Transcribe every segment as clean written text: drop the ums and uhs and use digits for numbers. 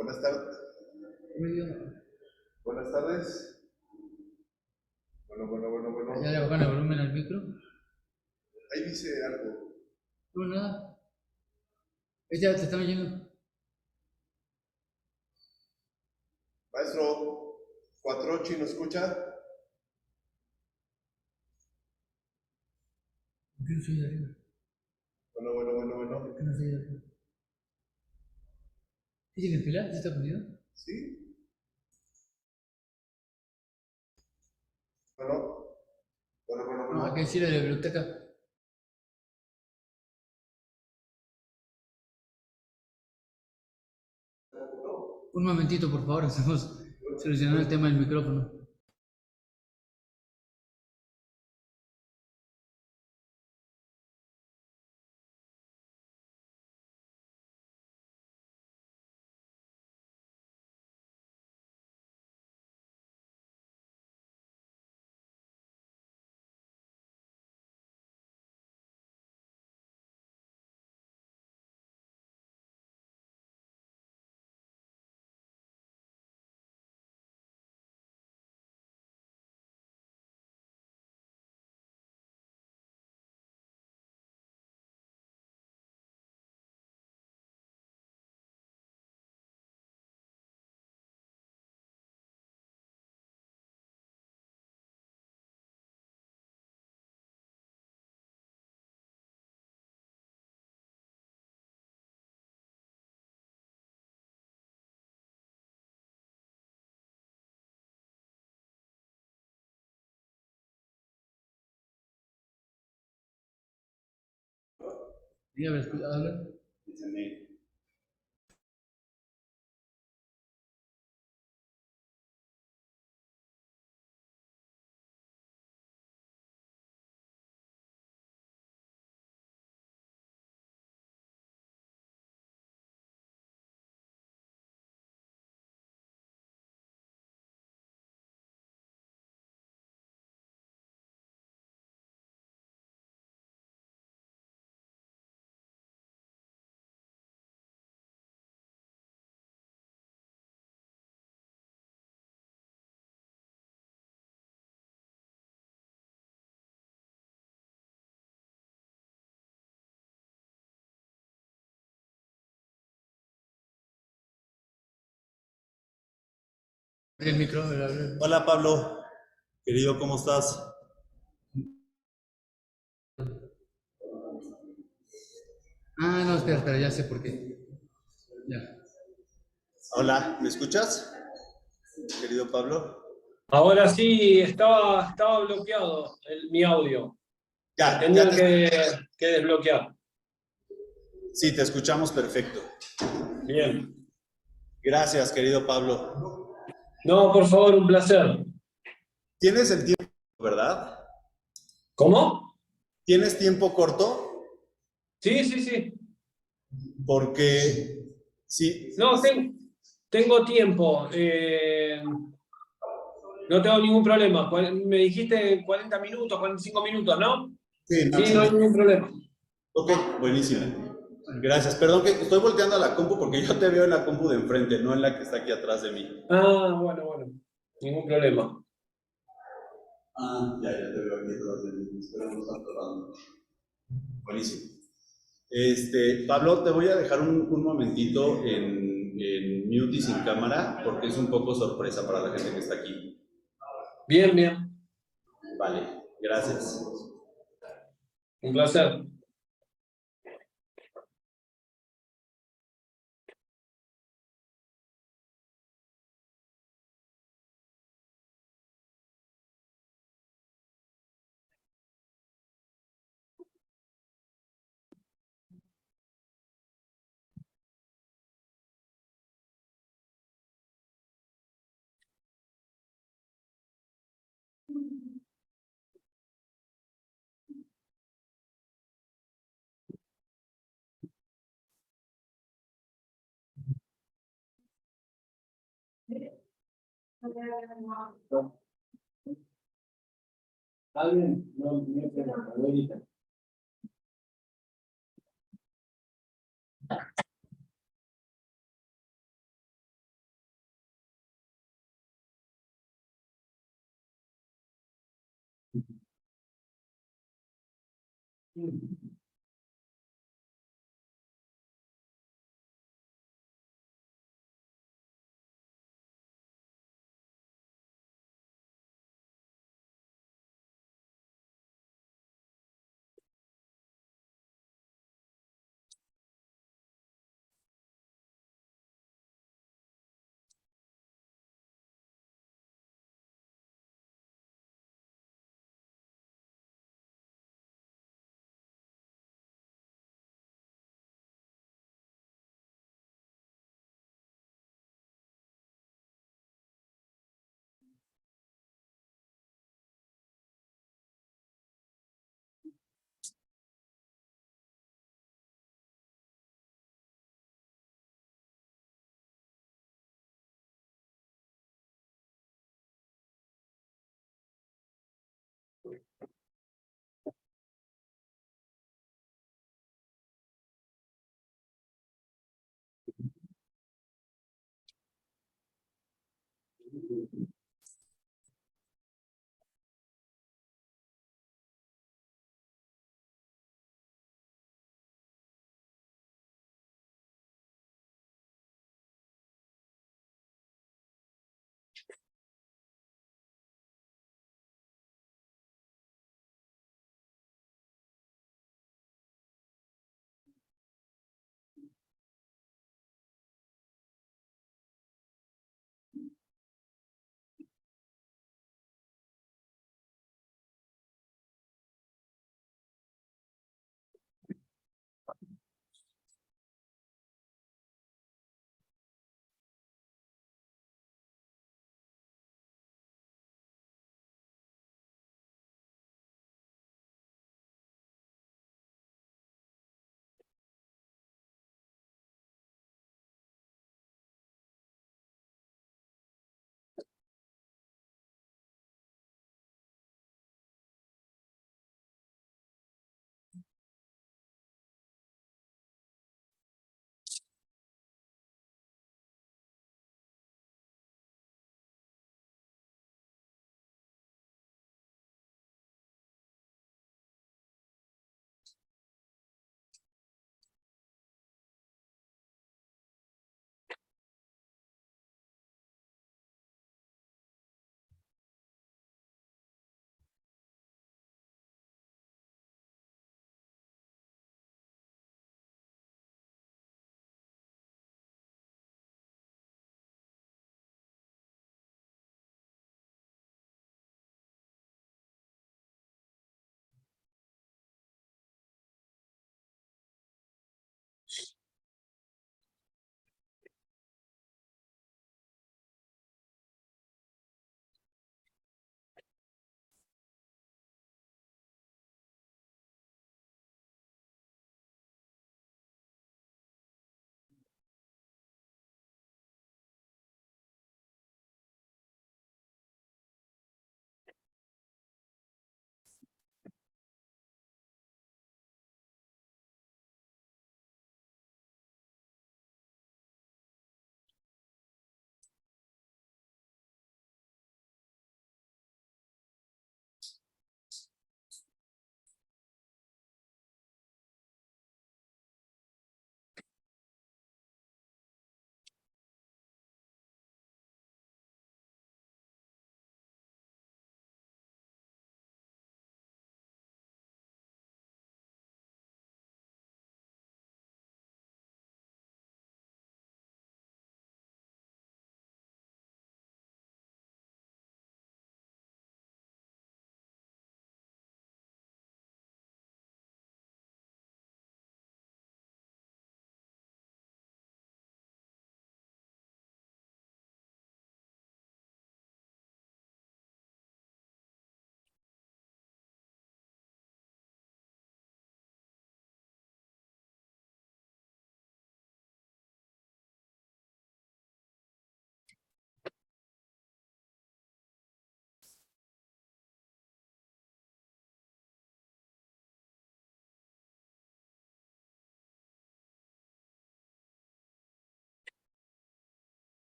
Buenas tardes. Buenas tardes. Bueno. ¿Ya le bajan el volumen al micro? Ahí dice algo. No, nada. Ya te están oyendo. Maestro, 48, ¿no escucha? ¿Por qué no soy de arriba? Bueno. ¿Por qué no soy de arriba? ¿Sí sigue en fila? ¿Sí está prendido? ¿Sí? Bueno. No, hay que decirle a la biblioteca. Un momentito, por favor, estamos solucionando el tema del micrófono. Dígame, habla. El micro, habla. Hola Pablo, querido, ¿cómo estás? Ah, no, espera, ya sé por qué. Ya. Hola, ¿me escuchas? Querido Pablo. Ahora sí, estaba bloqueado mi audio. Ya Tenía te... que desbloquear. Sí, te escuchamos perfecto. Bien. Gracias, querido Pablo. No, por favor, un placer. ¿Tienes el tiempo, verdad? ¿Cómo? ¿Tienes tiempo corto? Sí. Porque sí. No, tengo tiempo. No tengo ningún problema. Me dijiste 40 minutos, 45 minutos, ¿no? Sí, Sí, no hay ningún problema. Ok, buenísimo. Gracias. Perdón que estoy volteando a la compu porque yo te veo en la compu de enfrente, no en la que está aquí atrás de mí. Ah, bueno. Ningún problema. Ya te veo aquí atrás de mí. Espero no estar tardando. Buenísimo. Pablo, te voy a dejar un momentito en mute y sin cámara porque es un poco sorpresa para la gente que está aquí. Bien. Vale, gracias. Un placer. ¿Alguien? No,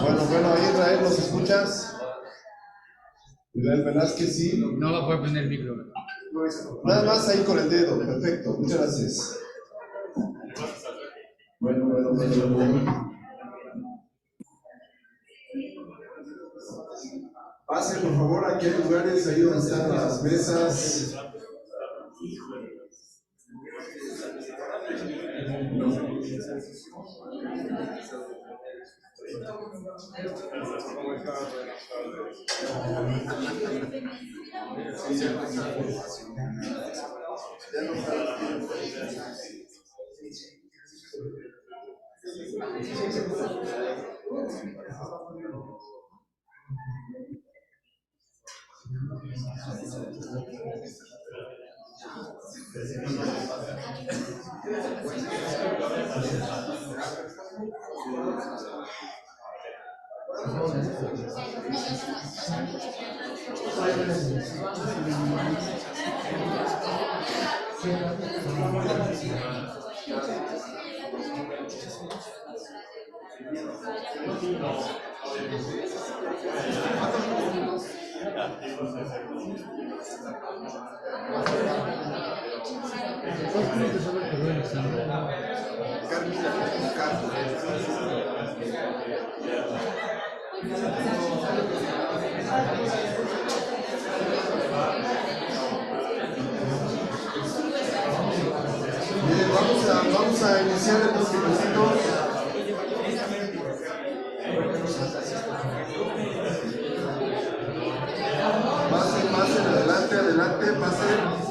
Bueno, ahí Israel, ¿nos escuchas? Israel Velázquez, sí. No va a poder prender el micro. Nada más ahí con el dedo, perfecto, muchas gracias. Bueno. Pasen, por favor, aquí hay lugares, ahí donde están las mesas. Vamos a iniciar estos tipecitos. Pasen, adelante, pasen.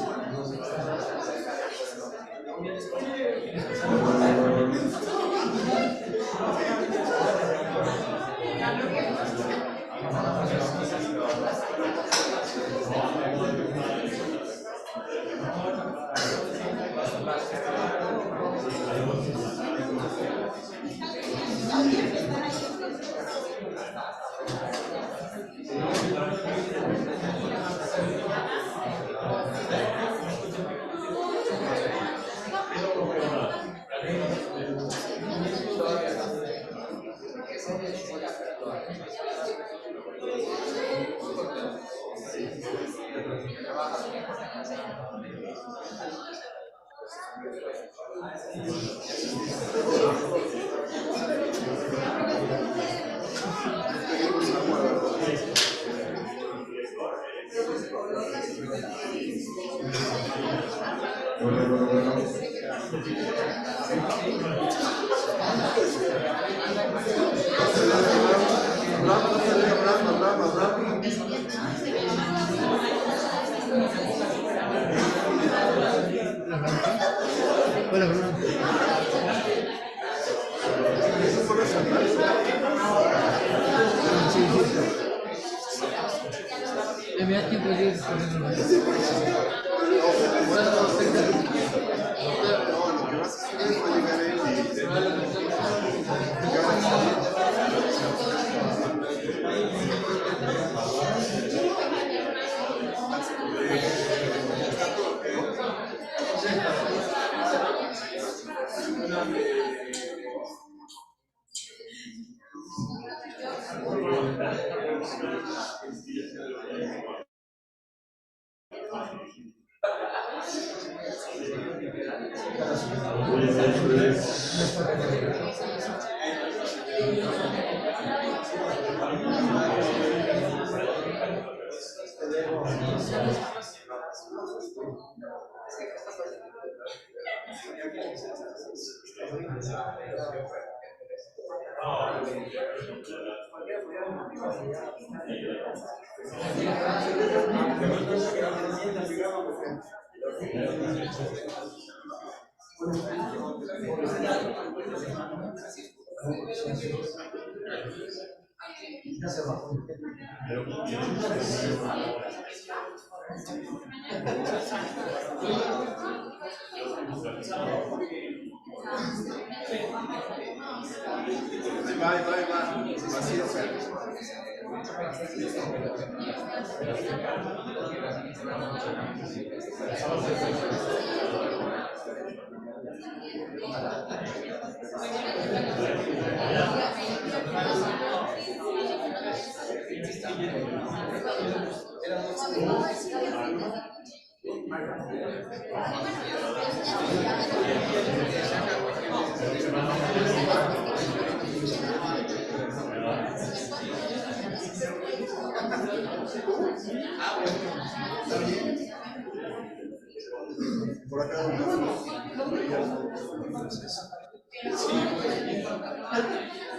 Por acá.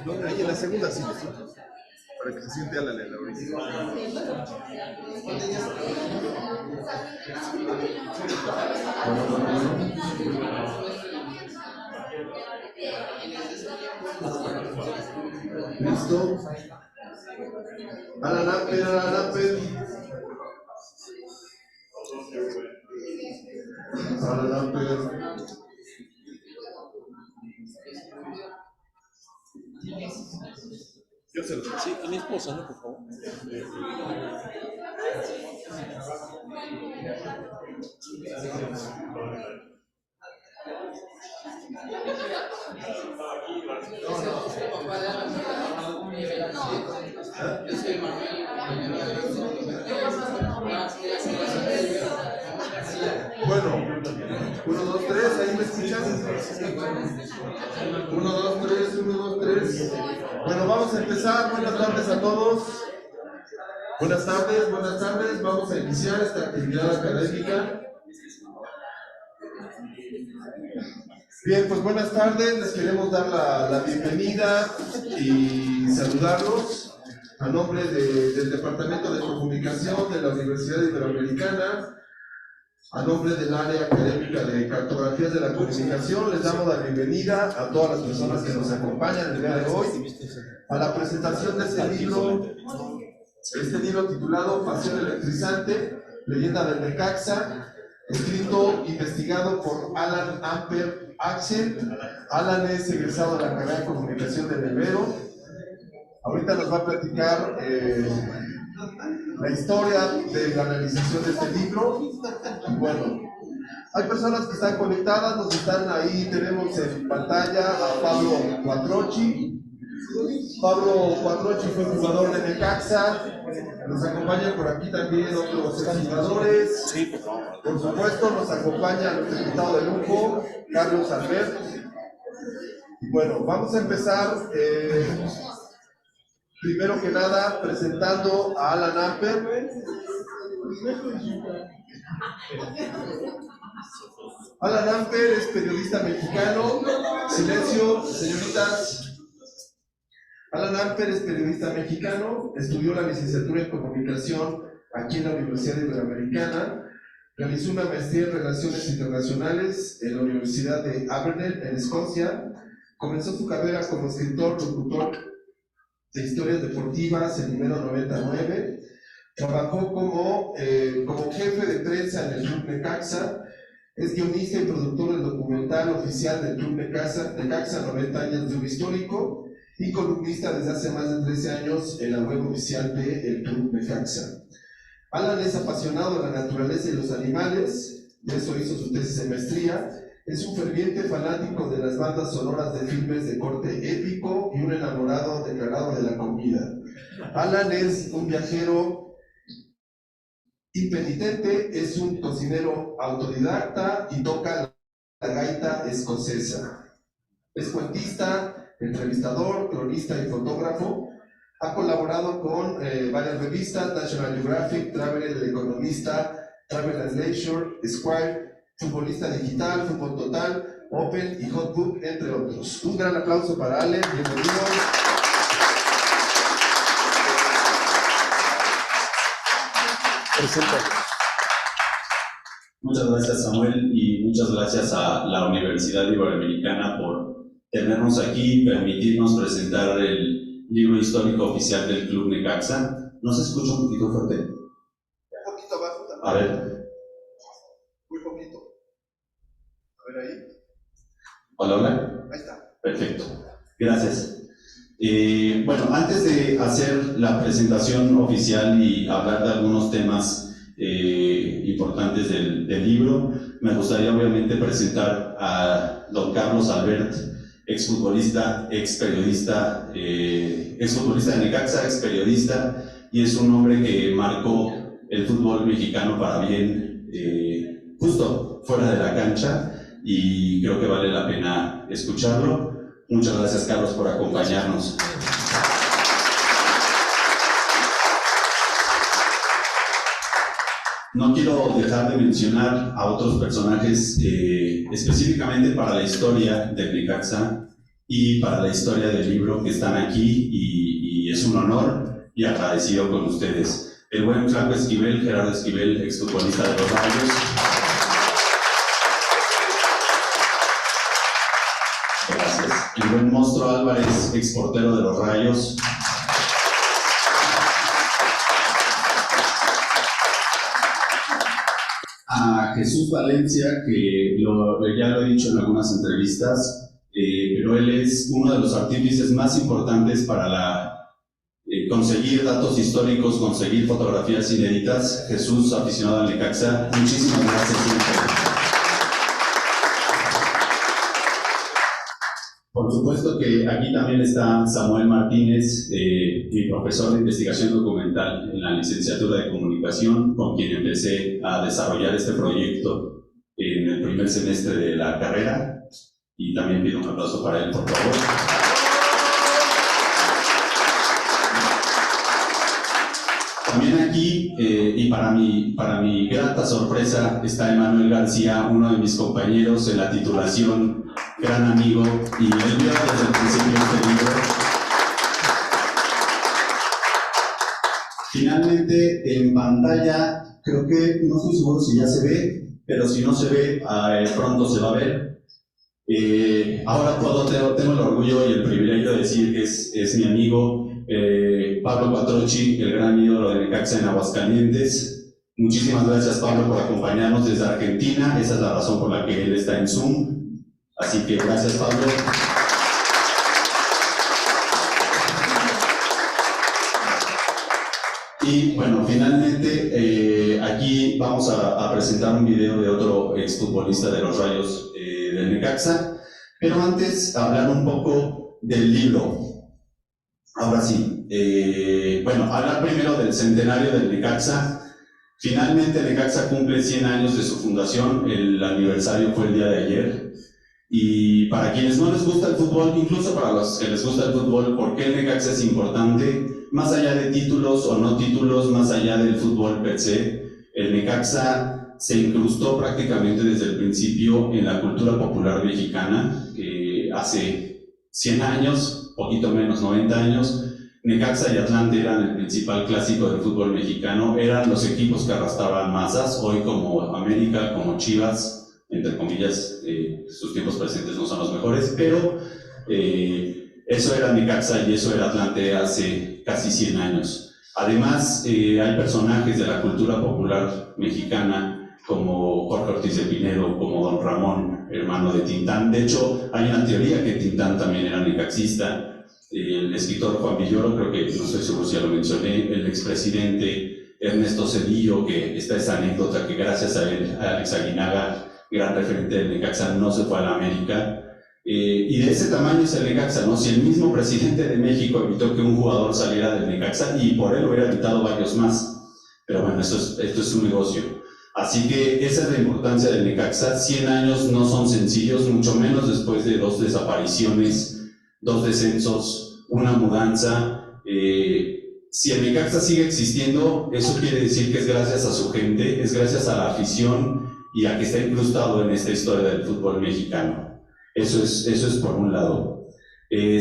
No, ahí en la segunda sí, para que se siente Alan en la original. Listo. Alan Amper, Alan Amper. Alan Amper. Yo se lo doy. Sí, a mi esposa, ¿no? Por favor. Bueno, 1, 2, 3, ahí me escuchan. 1, 2, 3, 1, 2, 3. Bueno, vamos a empezar. Buenas tardes a todos. Buenas tardes. Vamos a iniciar esta actividad académica. Bien, pues buenas tardes. Les queremos dar la bienvenida y saludarlos a nombre del Departamento de Comunicación de la Universidad Iberoamericana. A nombre del área académica de cartografías de la comunicación, les damos la bienvenida a todas las personas que nos acompañan el día de hoy a la presentación de este libro titulado Pasión Electrizante, Leyenda del Necaxa, escrito, investigado por Alan Amper Axel. Alan es egresado de la carrera de comunicación de Ibero. Ahorita nos va a platicar la historia de la realización de este libro. Bueno, hay personas que están conectadas, nos están ahí, tenemos en pantalla a Pablo Quattrocchi. Pablo Quattrocchi fue jugador de Necaxa. Nos acompañan por aquí también otros jugadores. Sí, por favor. Por supuesto, nos acompaña nuestro invitado de lujo, Carlos Albert. Y bueno, vamos a empezar. Primero que nada, presentando a Alan Amper. Alan Amper es periodista mexicano. Silencio, señoritas. Alan Amper es periodista mexicano. Estudió la licenciatura en comunicación aquí en la Universidad Iberoamericana. Realizó una maestría en Relaciones Internacionales en la Universidad de Aberdeen, en Escocia. Comenzó su carrera como escritor, locutor de historias deportivas en número 99. Trabajó como jefe de prensa en el Club Necaxa. Es guionista y productor del documental oficial del Club Necaxa 90 años de un histórico, y columnista desde hace más de 13 años en la web oficial del Club Necaxa. Alan es apasionado de la naturaleza y los animales, de eso hizo su tesis de maestría. Es un ferviente fanático de las bandas sonoras de filmes de corte épico y un enamorado declarado de la comida. Alan es un viajero impenitente, es un cocinero autodidacta y toca la gaita escocesa. Es cuentista, entrevistador, cronista y fotógrafo. Ha colaborado con varias revistas: National Geographic, Travel, El Economista, Travel and Leisure, Esquire, Futbolista Digital, Fútbol Total, Open y Hot Book, entre otros. Un gran aplauso para Ale, bienvenido. Presenta. Muchas gracias, Samuel, y muchas gracias a la Universidad Iberoamericana por tenernos aquí y permitirnos presentar el libro histórico oficial del Club Necaxa. ¿No se escucha un poquito fuerte? Un poquito abajo también. A ver. Muy poquito. A ver ahí. Hola, hola. Ahí está. Perfecto. Gracias. Bueno, antes de hacer la presentación oficial y hablar de algunos temas importantes del libro. Me gustaría obviamente presentar a don Carlos Albert, exfutbolista, experiodista, exfutbolista de Necaxa, experiodista, y es un hombre que marcó el fútbol mexicano para bien, justo fuera de la cancha, y creo que vale la pena escucharlo. Muchas gracias, Carlos, por acompañarnos. No quiero dejar de mencionar a otros personajes específicamente para la historia del Necaxa y para la historia del libro que están aquí, y es un honor y agradecido con ustedes. El buen Flaco Esquivel, Gerardo Esquivel, exfutbolista de los Rayos. Gracias. El buen Monstruo Álvarez, exportero de los Rayos. A Jesús Valencia, que ya lo he dicho en algunas entrevistas, pero él es uno de los artífices más importantes para conseguir datos históricos, conseguir fotografías inéditas. Jesús, aficionado al Necaxa, muchísimas gracias siempre. Por supuesto que aquí también está Samuel Martínez, mi profesor de investigación documental en la licenciatura de comunicación, con quien empecé a desarrollar este proyecto en el primer semestre de la carrera, y también pido un aplauso para él, por favor. También aquí, y para mi grata sorpresa, está Emanuel García, uno de mis compañeros en la titulación, gran amigo, y él vio desde el principio este libro. Finalmente, en pantalla, creo que, no estoy seguro si ya se ve, pero si no se ve, pronto se va a ver. Ahora tengo el orgullo y el privilegio de decir que es mi amigo Pablo Quattrocchi, el gran ídolo de Necaxa en Aguascalientes. Muchísimas gracias, Pablo, por acompañarnos desde Argentina. Esa es la razón por la que él está en Zoom. Así que gracias, Pablo. Y bueno, finalmente aquí vamos a presentar un video de otro exfutbolista de los Rayos del Necaxa, pero antes hablar un poco del libro. Ahora sí, bueno, hablar primero del centenario del Necaxa. Finalmente Necaxa cumple 100 años de su fundación, el aniversario fue el día de ayer. Y para quienes no les gusta el fútbol, incluso para los que les gusta el fútbol, ¿por qué el Necaxa es importante? Más allá de títulos o no títulos, más allá del fútbol per se, el Necaxa se incrustó prácticamente desde el principio en la cultura popular mexicana. Hace 100 años, poquito menos, 90 años, Necaxa y Atlante eran el principal clásico del fútbol mexicano, eran los equipos que arrastraban masas. Hoy, como América, como Chivas, entre comillas, sus tiempos presentes no son los mejores, pero eso era Necaxa y eso era Atlante hace casi 100 años. Además, hay personajes de la cultura popular mexicana como Jorge Ortiz de Pinedo, como Don Ramón, hermano de Tintán. De hecho, hay una teoría que Tintán también era necaxista. El escritor Juan Villoro, creo que, no estoy seguro si ya lo mencioné, el expresidente Ernesto Zedillo, que está esa anécdota que gracias a él, Alex Aguinaga, gran referente del Necaxa, no se fue a la América. Y de ese tamaño es el Necaxa, ¿no? Si el mismo presidente de México evitó que un jugador saliera del Necaxa, y por él hubiera evitado varios más. Pero bueno, esto es un negocio. Así que esa es la importancia del Necaxa. 100 años no son sencillos, mucho menos después de 2 desapariciones, 2 descensos, una mudanza. Si el Necaxa sigue existiendo, eso quiere decir que es gracias a su gente, es gracias a la afición y a que está incrustado en esta historia del fútbol mexicano. Eso es por un lado.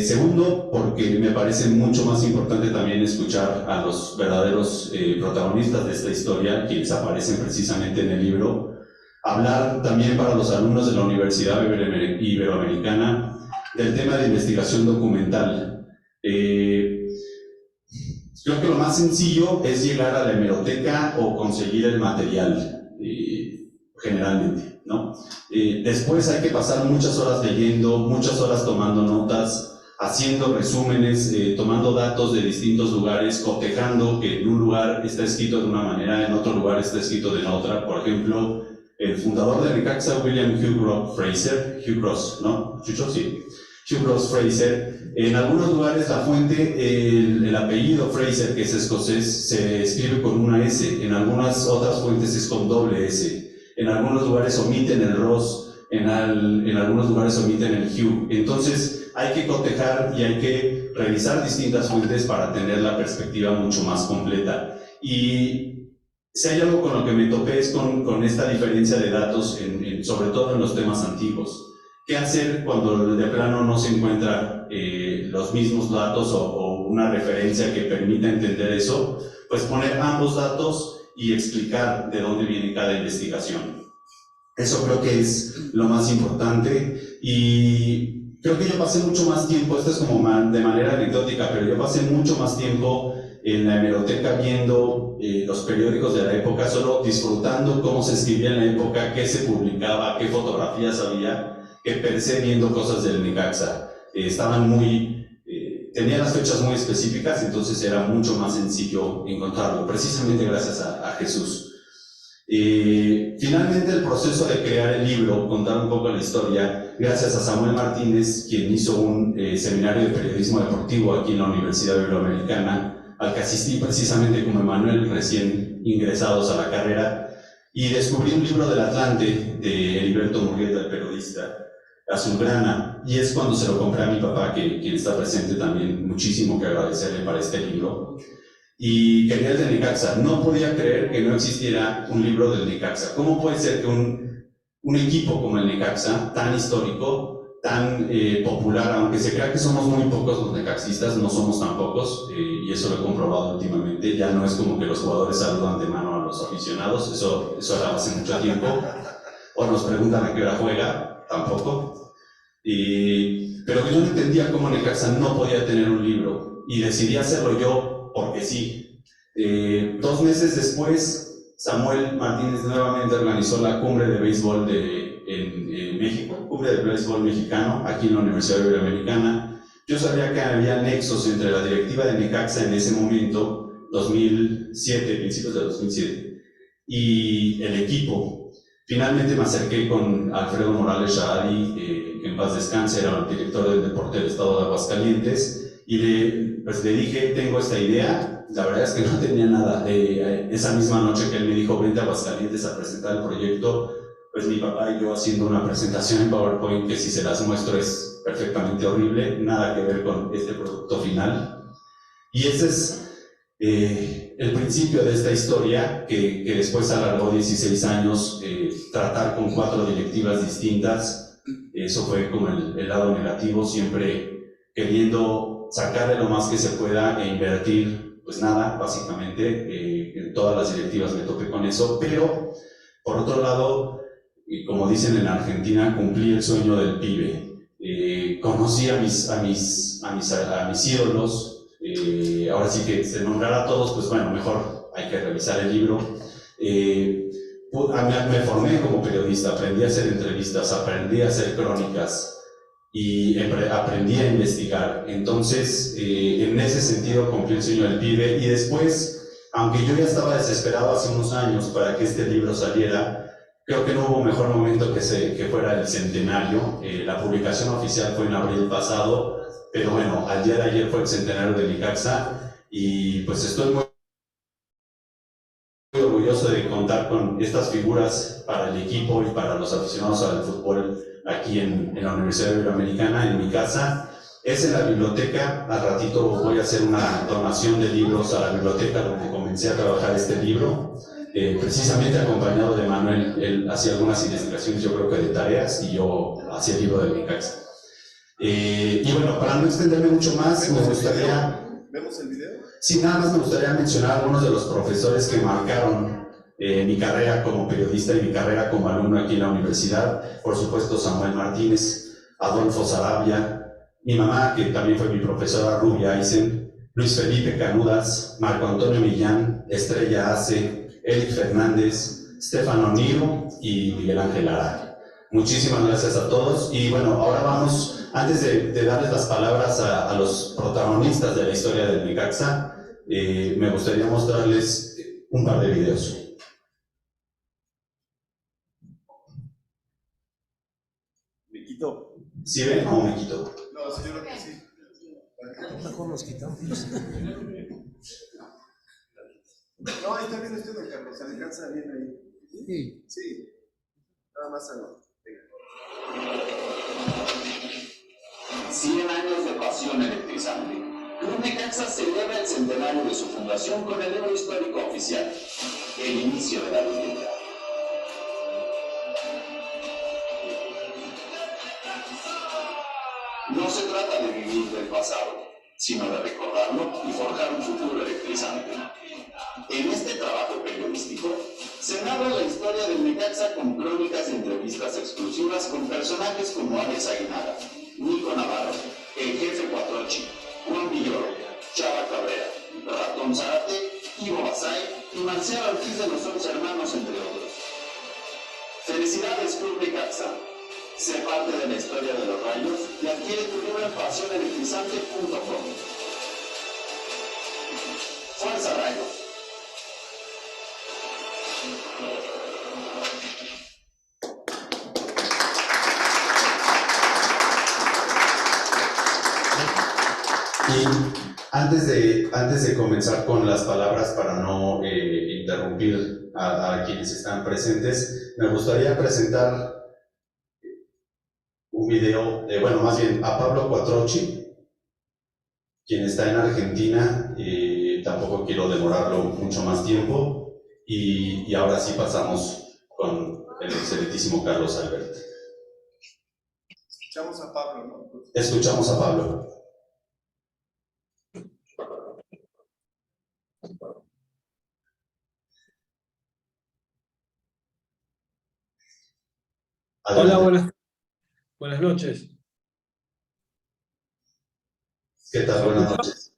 Segundo, porque me parece mucho más importante también escuchar a los verdaderos protagonistas de esta historia, quienes aparecen precisamente en el libro. Hablar también para los alumnos de la Universidad Iberoamericana del tema de investigación documental. Creo que lo más sencillo es llegar a la hemeroteca o conseguir el material, generalmente, ¿no? Después hay que pasar muchas horas leyendo, muchas horas tomando notas, haciendo resúmenes, tomando datos de distintos lugares, cotejando que en un lugar está escrito de una manera, en otro lugar está escrito de la otra. Por ejemplo, el fundador de Necaxa, William Hugh Cross, ¿no? Hugh Cross Fraser. En algunos lugares la fuente, el apellido Fraser, que es escocés, se escribe con una S, en algunas otras fuentes es con doble S, en algunos lugares omiten el Ross, en algunos lugares omiten el Hugh. Entonces hay que cotejar y hay que revisar distintas fuentes para tener la perspectiva mucho más completa. Y si hay algo con lo que me topé es con esta diferencia de datos, sobre todo en los temas antiguos. ¿Qué hacer cuando de plano no se encuentran los mismos datos o una referencia que permita entender eso? Pues poner ambos datos y explicar de dónde viene cada investigación. Eso creo que es lo más importante, y creo que yo pasé mucho más tiempo, esto es como de manera anecdótica, pero yo pasé mucho más tiempo en la hemeroteca viendo los periódicos de la época, solo disfrutando cómo se escribía en la época, qué se publicaba, qué fotografías había, que per se viendo cosas del Necaxa. Tenía las fechas muy específicas, entonces era mucho más sencillo encontrarlo, precisamente gracias a Jesús. Finalmente el proceso de crear el libro, contar un poco la historia, gracias a Samuel Martínez, quien hizo un seminario de periodismo deportivo aquí en la Universidad Iberoamericana, al que asistí precisamente como Emanuel, recién ingresados a la carrera, y descubrí un libro del Atlante de Heriberto Murrieta, el periodista azulgrana, y es cuando se lo compré a mi papá, quien está presente también, muchísimo que agradecerle para este libro. Y quería el de Necaxa. No podía creer que no existiera un libro del Necaxa. ¿Cómo puede ser que un equipo como el Necaxa, tan histórico, tan popular, aunque se crea que somos muy pocos los necaxistas, no somos tan pocos, y eso lo he comprobado últimamente, ya no es como que los jugadores saludan de mano a los aficionados, eso era hace mucho tiempo, o nos preguntan a qué hora juega, tampoco. Pero yo no entendía cómo Necaxa no podía tener un libro, y decidí hacerlo yo porque sí. 2 meses después, Samuel Martínez nuevamente organizó la cumbre de béisbol en México, cumbre de béisbol mexicano, aquí en la Universidad Iberoamericana. Yo sabía que había nexos entre la directiva de Necaxa en ese momento, 2007, principios de 2007, y el equipo. Finalmente me acerqué con Alfredo Morales Shahadi, que en paz descanse, era el director del deporte del estado de Aguascalientes, y le dije, tengo esta idea. La verdad es que no tenía nada. Esa misma noche que él me dijo, vente a Aguascalientes a presentar el proyecto, pues mi papá y yo haciendo una presentación en PowerPoint que si se las muestro es perfectamente horrible, nada que ver con este producto final. Y ese es el principio de esta historia, que después alargó 16 años, tratar con 4 directivas distintas. Eso fue como el lado negativo, siempre queriendo sacarle lo más que se pueda e invertir, pues nada, básicamente, en todas las directivas me topé con eso, pero por otro lado, como dicen en Argentina, cumplí el sueño del pibe. Conocí a mis ídolos, ahora sí que se nombrara a todos, pues bueno, mejor hay que revisar el libro. Me formé como periodista, aprendí a hacer entrevistas, aprendí a hacer crónicas, y aprendí a investigar. Entonces, en ese sentido cumplí el sueño del pibe, y después, aunque yo ya estaba desesperado hace unos años para que este libro saliera, creo que no hubo mejor momento que fuera el centenario. La publicación oficial fue en abril pasado, pero bueno, al día de ayer fue el centenario de Necaxa, y pues estoy muy orgulloso de contar con estas figuras para el equipo y para los aficionados al fútbol aquí en la Universidad Iberoamericana, en mi casa. Es en la biblioteca. Al ratito voy a hacer una donación de libros a la biblioteca donde comencé a trabajar este libro, precisamente acompañado de Manuel. Él hacía algunas investigaciones, yo creo que de tareas, y yo hacía el libro de mi casa. Y bueno, para no extenderme mucho más, me gustaría... ¿Vemos el video? Sí, nada más me gustaría mencionar algunos de los profesores que marcaron mi carrera como periodista y mi carrera como alumno aquí en la universidad. Por supuesto, Samuel Martínez, Adolfo Sarabia, mi mamá, que también fue mi profesora, Rubia Eisen, Luis Felipe Canudas, Marco Antonio Millán, Estrella Ace, Eric Fernández, Stefano Niro y Miguel Ángel Lara. Muchísimas gracias a todos, y bueno, ahora vamos Antes de darles las palabras a los protagonistas de la historia del Necaxa, me gustaría mostrarles un par de videos. ¿Me quito? ¿Sí ven o me quito? No, sí, yo creo que sí. Mejor nos quitamos. No, está bien esto, don Carlos, se alcanza bien ahí. Sí. Sí, nada más algo. 100 años de pasión electrizante. Club Necaxa celebra el centenario de su fundación con el héroe histórico oficial, el inicio de la leyenda. No se trata de vivir del pasado, sino de recordarlo y forjar un futuro electrizante. En este trabajo periodístico se narra la historia del Necaxa con crónicas y entrevistas exclusivas con personajes como Alex Aguinaga, Nico Navarro, el jefe Cuatrochi, Juan Villoro, Chava Cabrera, Ratón Zárate, Ivo Basay y Marcial Ortiz de los 11 hermanos, entre otros. Felicidades Club Necaxa. Sé parte de la historia de los Rayos y adquiere tu libro en pasionelectrizante.com. ¡Fuerza Rayos! Y antes de comenzar con las palabras, para no interrumpir a quienes están presentes, me gustaría presentar un video, más bien a Pablo Cuatrochi, quien está en Argentina. Tampoco quiero demorarlo mucho más tiempo, y ahora sí pasamos con el excelentísimo Carlos Albert. Escuchamos a Pablo, ¿no? Escuchamos a Pablo. Hola, Adelante. buenas noches. ¿Qué tal? Buenas noches.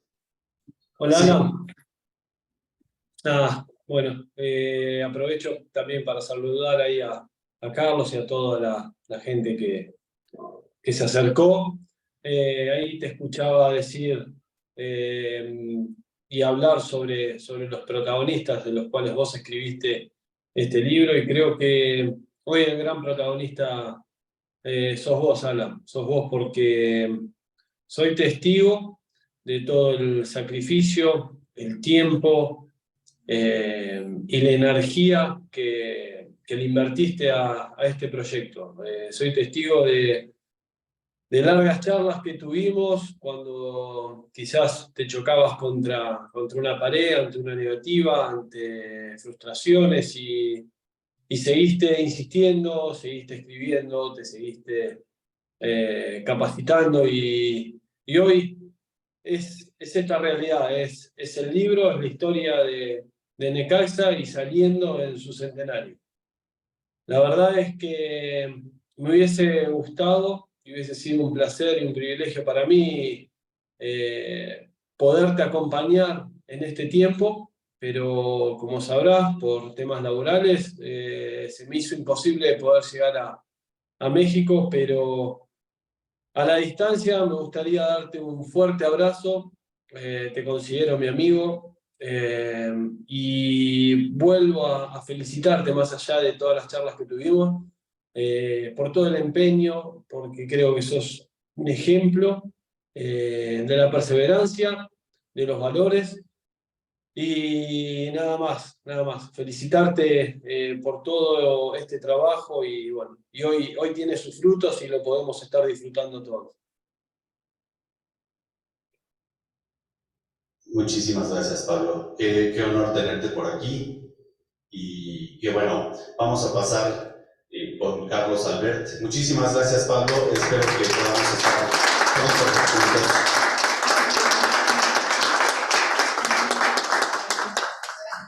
Hola, Sí. Ana. Nada, bueno, aprovecho también para saludar ahí a Carlos y a toda la gente que se acercó. Ahí te escuchaba decir y hablar sobre los protagonistas de los cuales vos escribiste este libro, y creo que hoy el gran protagonista sos vos, Alan. Sos vos, porque soy testigo de todo el sacrificio, el tiempo y la energía que le invertiste a este proyecto. Soy testigo de largas charlas que tuvimos cuando quizás te chocabas contra una pared, ante una negativa, ante frustraciones, y seguiste insistiendo, seguiste escribiendo, te seguiste capacitando, y hoy es esta realidad, es el libro, es la historia de Necaxa y saliendo en su centenario. La verdad es que me hubiese gustado y hubiese sido un placer y un privilegio para mí poderte acompañar en este tiempo, pero como sabrás, por temas laborales, se me hizo imposible poder llegar a México, pero a la distancia me gustaría darte un fuerte abrazo. Te considero mi amigo, y vuelvo a felicitarte, más allá de todas las charlas que tuvimos, por todo el empeño, porque creo que sos un ejemplo de la perseverancia, de los valores. Y nada más. Felicitarte por todo este trabajo, y bueno, y hoy tiene sus frutos y lo podemos estar disfrutando todos. Muchísimas gracias, Pablo. Qué honor tenerte por aquí. Y que bueno, vamos a pasar con Carlos Albert. Muchísimas gracias, Pablo. Espero que podamos estar pronto juntos.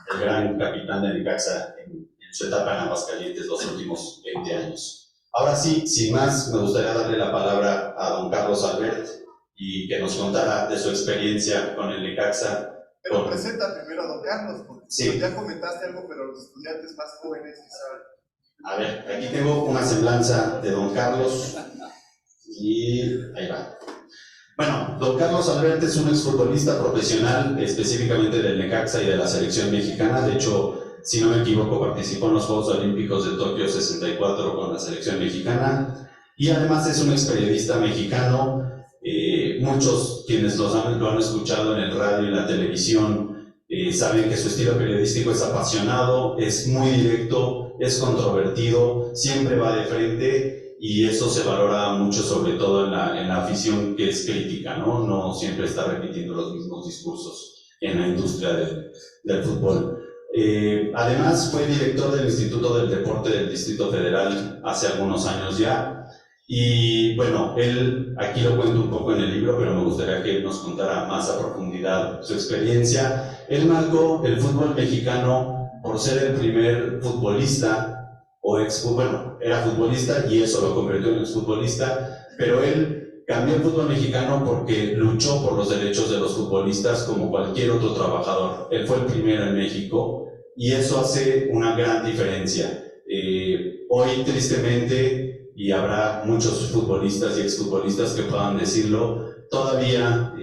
El gran capitán de Necaxa en su etapa en Aguascalientes los últimos 20 años. Ahora sí, sin más, me gustaría darle la palabra a don Carlos Albert y que nos contara de su experiencia con el Necaxa. Pero presenta primero a don Carlos, porque sí, ya comentaste algo, pero los estudiantes más jóvenes quizás. A ver, aquí tengo una semblanza de don Carlos. Y ahí va. Bueno, don Carlos Albert es un exfutbolista profesional, específicamente del Necaxa y de la selección mexicana. De hecho, si no me equivoco, participó en los Juegos Olímpicos de Tokio 64 con la selección mexicana. Y además es un ex periodista mexicano. Muchos quienes lo han escuchado en el radio y en la televisión saben que su estilo periodístico es apasionado, es muy directo, es controvertido, siempre va de frente, y eso se valora mucho, sobre todo en la afición que es crítica, ¿no? No siempre está repitiendo los mismos discursos en la industria del fútbol. Además fue director del Instituto del Deporte del Distrito Federal hace algunos años ya. Y bueno, él, aquí lo cuento un poco en el libro, pero me gustaría que él nos contara más a profundidad su experiencia. Él marcó el fútbol mexicano por ser el primer futbolista, bueno, era futbolista y eso lo convirtió en exfutbolista, pero él cambió el fútbol mexicano porque luchó por los derechos de los futbolistas como cualquier otro trabajador. Él fue el primero en México y eso hace una gran diferencia. Hoy, tristemente, y habrá muchos futbolistas y exfutbolistas que puedan decirlo, todavía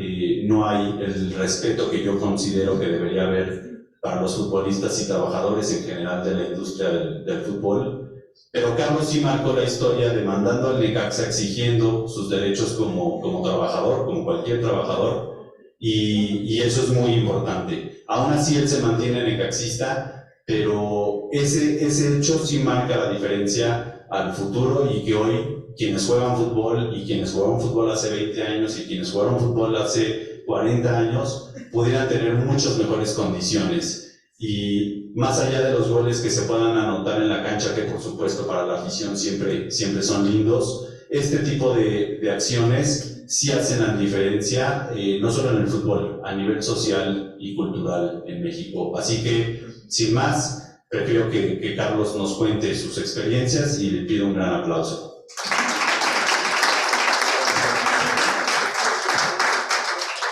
no hay el respeto que yo considero que debería haber para los futbolistas y trabajadores en general de la industria del fútbol. Pero Carlos sí marcó la historia demandando al Necaxa, exigiendo sus derechos como trabajador, como cualquier trabajador, y eso es muy importante. Aún así él se mantiene necaxista, pero ese hecho sí marca la diferencia al futuro, y que hoy quienes juegan fútbol y quienes jugaron fútbol hace 20 años y quienes jugaron fútbol hace 40 años pudieran tener muchas mejores condiciones. Y más allá de los goles que se puedan anotar en la cancha, que por supuesto para la afición siempre son lindos, este tipo de acciones sí hacen la diferencia, no solo en el fútbol, a nivel social y cultural en México. Así que, sin más, prefiero que Carlos nos cuente sus experiencias y le pido un gran aplauso.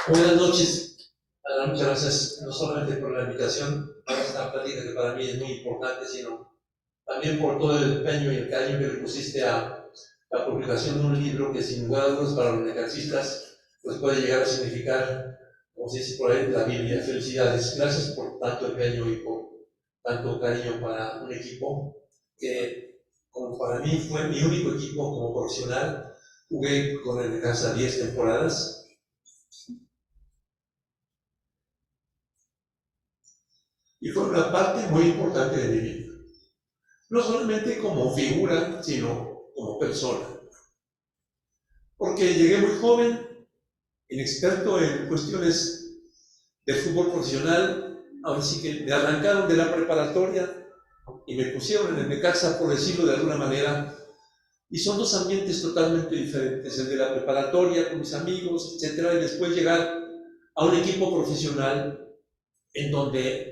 Buenas noches. Muchas gracias, no solamente por la invitación a esta plática, que para mí es muy importante, sino también por todo el empeño y el cariño que le pusiste a la publicación de un libro que, sin lugar a dudas, para los necaxistas pues puede llegar a significar, como se dice por ahí, la Biblia. Felicidades. Gracias por tanto empeño y por tanto cariño para un equipo que, como para mí fue mi único equipo como profesional. Jugué con el Necaxa 10 temporadas. Y fue una parte muy importante de mi vida. No solamente como figura, sino como persona. Porque llegué muy joven, inexperto en cuestiones del fútbol profesional. Ahora sí que me arrancaron de la preparatoria y me pusieron en el Necaxa, por decirlo de alguna manera, y son dos ambientes totalmente diferentes, el de la preparatoria con mis amigos, etcétera, y después llegar a un equipo profesional en donde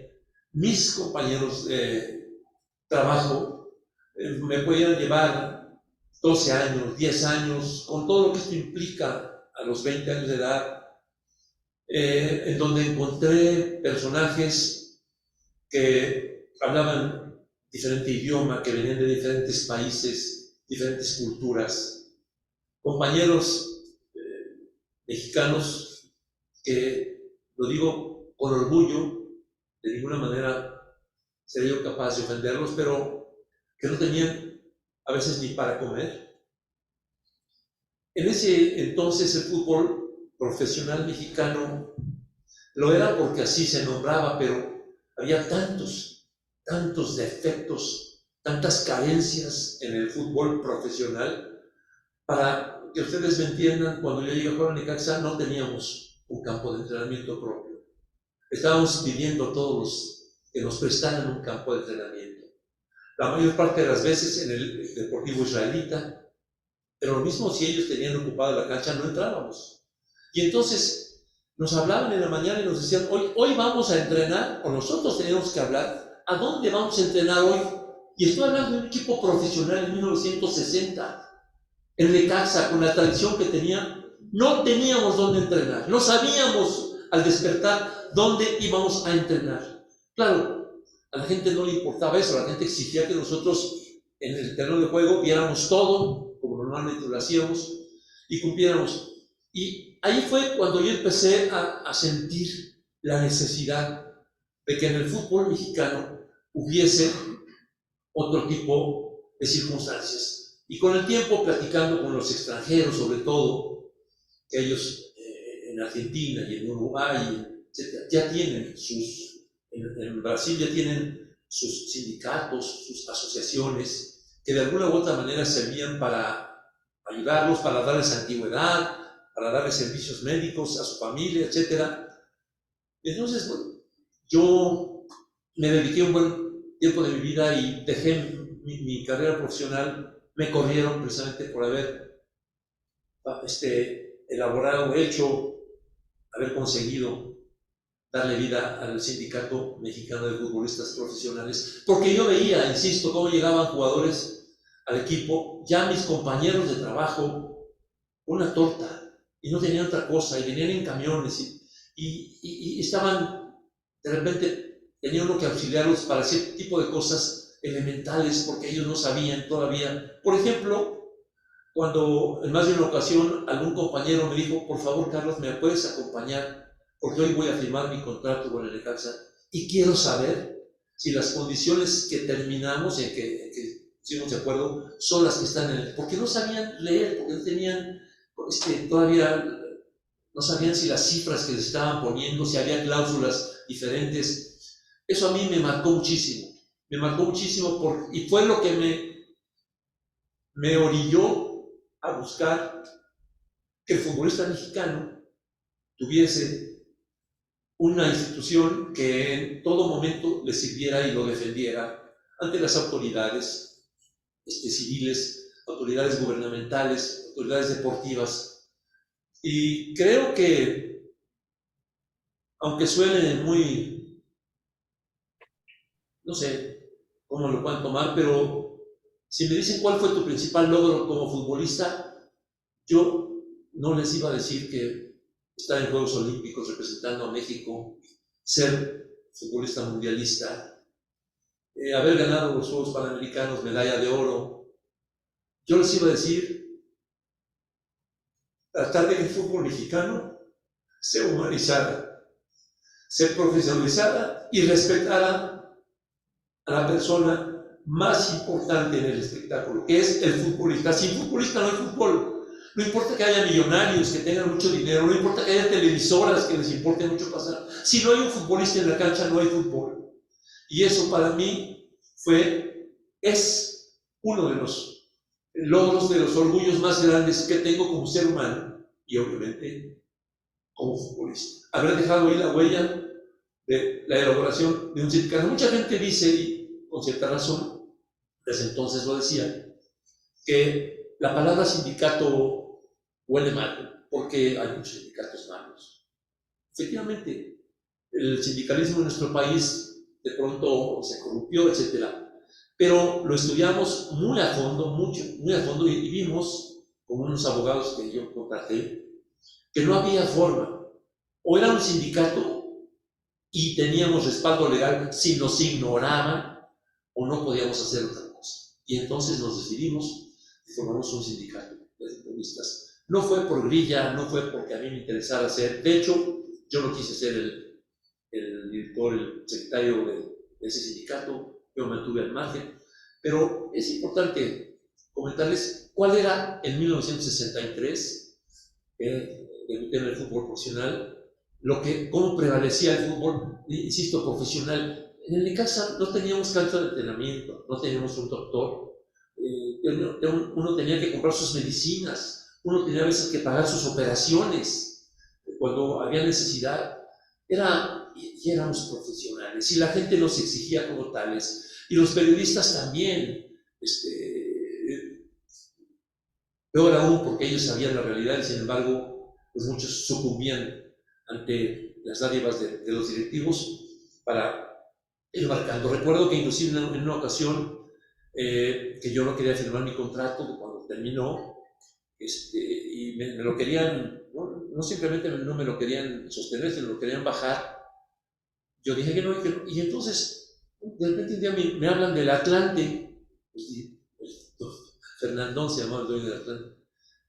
mis compañeros de trabajo me podían llevar 12 años, 10 años, con todo lo que esto implica a los 20 años de edad, en donde encontré personajes que hablaban diferente idioma, que venían de diferentes países, diferentes culturas, compañeros mexicanos que, lo digo con orgullo, de ninguna manera sería yo capaz de ofenderlos, pero que no tenían a veces ni para comer. En ese entonces el fútbol profesional mexicano lo era porque así se nombraba, pero había tantos defectos, tantas carencias en el fútbol profesional. Para que ustedes me entiendan, cuando yo llegué a jugar a Necaxa no teníamos un campo de entrenamiento propio. Estábamos pidiendo a todos que nos prestaran un campo de entrenamiento. La mayor parte de las veces en el Deportivo Israelita, pero lo mismo si ellos tenían ocupada la cancha, no entrábamos. Y entonces nos hablaban en la mañana y nos decían, hoy vamos a entrenar, o nosotros teníamos que hablar, ¿a dónde vamos a entrenar hoy? Y estoy hablando de un equipo profesional en 1960, en Necaxa, con la tradición que tenía, no teníamos dónde entrenar, no sabíamos al despertar dónde íbamos a entrenar. Claro, a la gente no le importaba eso, la gente exigía que nosotros en el terreno de juego viéramos todo, como normalmente lo hacíamos, y cumpliéramos. Y ahí fue cuando yo empecé a sentir la necesidad de que en el fútbol mexicano hubiese otro tipo de circunstancias. Y con el tiempo, platicando con los extranjeros, sobre todo, que ellos en Argentina y en Uruguay, etc., ya tienen en Brasil ya tienen sus sindicatos, sus asociaciones, que de alguna u otra manera servían para ayudarlos, para darles antigüedad, para darles servicios médicos a su familia, etc. Entonces, bueno, yo me dediqué un buen tiempo de mi vida y dejé mi carrera profesional. Me corrieron precisamente por haber elaborado, haber conseguido darle vida al Sindicato Mexicano de Futbolistas Profesionales, porque yo veía, insisto, cómo llegaban jugadores al equipo, ya mis compañeros de trabajo, una torta, y no tenían otra cosa, y venían en camiones, y estaban, de repente, tenía uno que auxiliarlos para hacer tipo de cosas elementales, porque ellos no sabían todavía. Por ejemplo, cuando en más de una ocasión algún compañero me dijo, por favor, Carlos, ¿me puedes acompañar? Porque hoy voy a firmar mi contrato con el Necaxa y quiero saber si las condiciones que terminamos, en que hicimos de acuerdo, son las que están en el... Porque no sabían leer, porque no tenían, todavía no sabían si las cifras que les estaban poniendo, si había cláusulas diferentes. Eso a mí me marcó muchísimo y fue lo que me orilló a buscar que el futbolista mexicano tuviese una institución que en todo momento le sirviera y lo defendiera ante las autoridades civiles, autoridades gubernamentales, autoridades deportivas. Y creo que, aunque suene muy, no sé cómo lo puedan tomar, pero si me dicen cuál fue tu principal logro como futbolista, yo no les iba a decir que estar en Juegos Olímpicos representando a México, ser futbolista mundialista, haber ganado los Juegos Panamericanos, medalla de oro. Yo les iba a decir, tratar de que el fútbol mexicano se humanizara, se profesionalizara y respetara a la persona más importante en el espectáculo, que es el futbolista. Sin futbolista no hay fútbol. No importa que haya millonarios, que tengan mucho dinero, no importa que haya televisoras que les importe mucho pasar. Si no hay un futbolista en la cancha, no hay fútbol. Y eso para mí es uno de los logros, de los orgullos más grandes que tengo como ser humano y obviamente como futbolista. Haber dejado ahí la huella de la elaboración de un sindicato. Mucha gente dice, y con cierta razón, desde entonces lo decía, que la palabra sindicato huele mal, porque hay muchos sindicatos malos. Efectivamente, el sindicalismo en nuestro país de pronto se corrompió, etc. Pero lo estudiamos muy a fondo, muy a fondo, y vimos, con unos abogados que yo contraté, que no había forma. O era un sindicato y teníamos respaldo legal si nos ignoraban, o no podíamos hacer otra cosa. Y entonces nos decidimos y formamos un sindicato de futbolistas. No fue por grilla, no fue porque a mí me interesara ser. De hecho, yo no quise ser el director, el secretario de ese sindicato. Yo me mantuve al margen. Pero es importante comentarles cuál era en 1963, debuté en el fútbol profesional, cómo prevalecía el fútbol, insisto, profesional. En el Necaxa no teníamos cancha de entrenamiento, no teníamos un doctor. Uno tenía que comprar sus medicinas. Uno tenía a veces que pagar sus operaciones cuando había necesidad. Y éramos profesionales y la gente nos exigía como tales. Y los periodistas también, peor aún porque ellos sabían la realidad y sin embargo, pues muchos sucumbían ante las dádivas de los directivos para ir marcando. Recuerdo que inclusive en una ocasión que yo no quería firmar mi contrato cuando terminó, y me lo querían, no simplemente no me lo querían sostener, sino lo querían bajar. Yo dije que no, y entonces de repente un día me hablan del Atlante, Fernandón se llamaba el dueño del Atlante,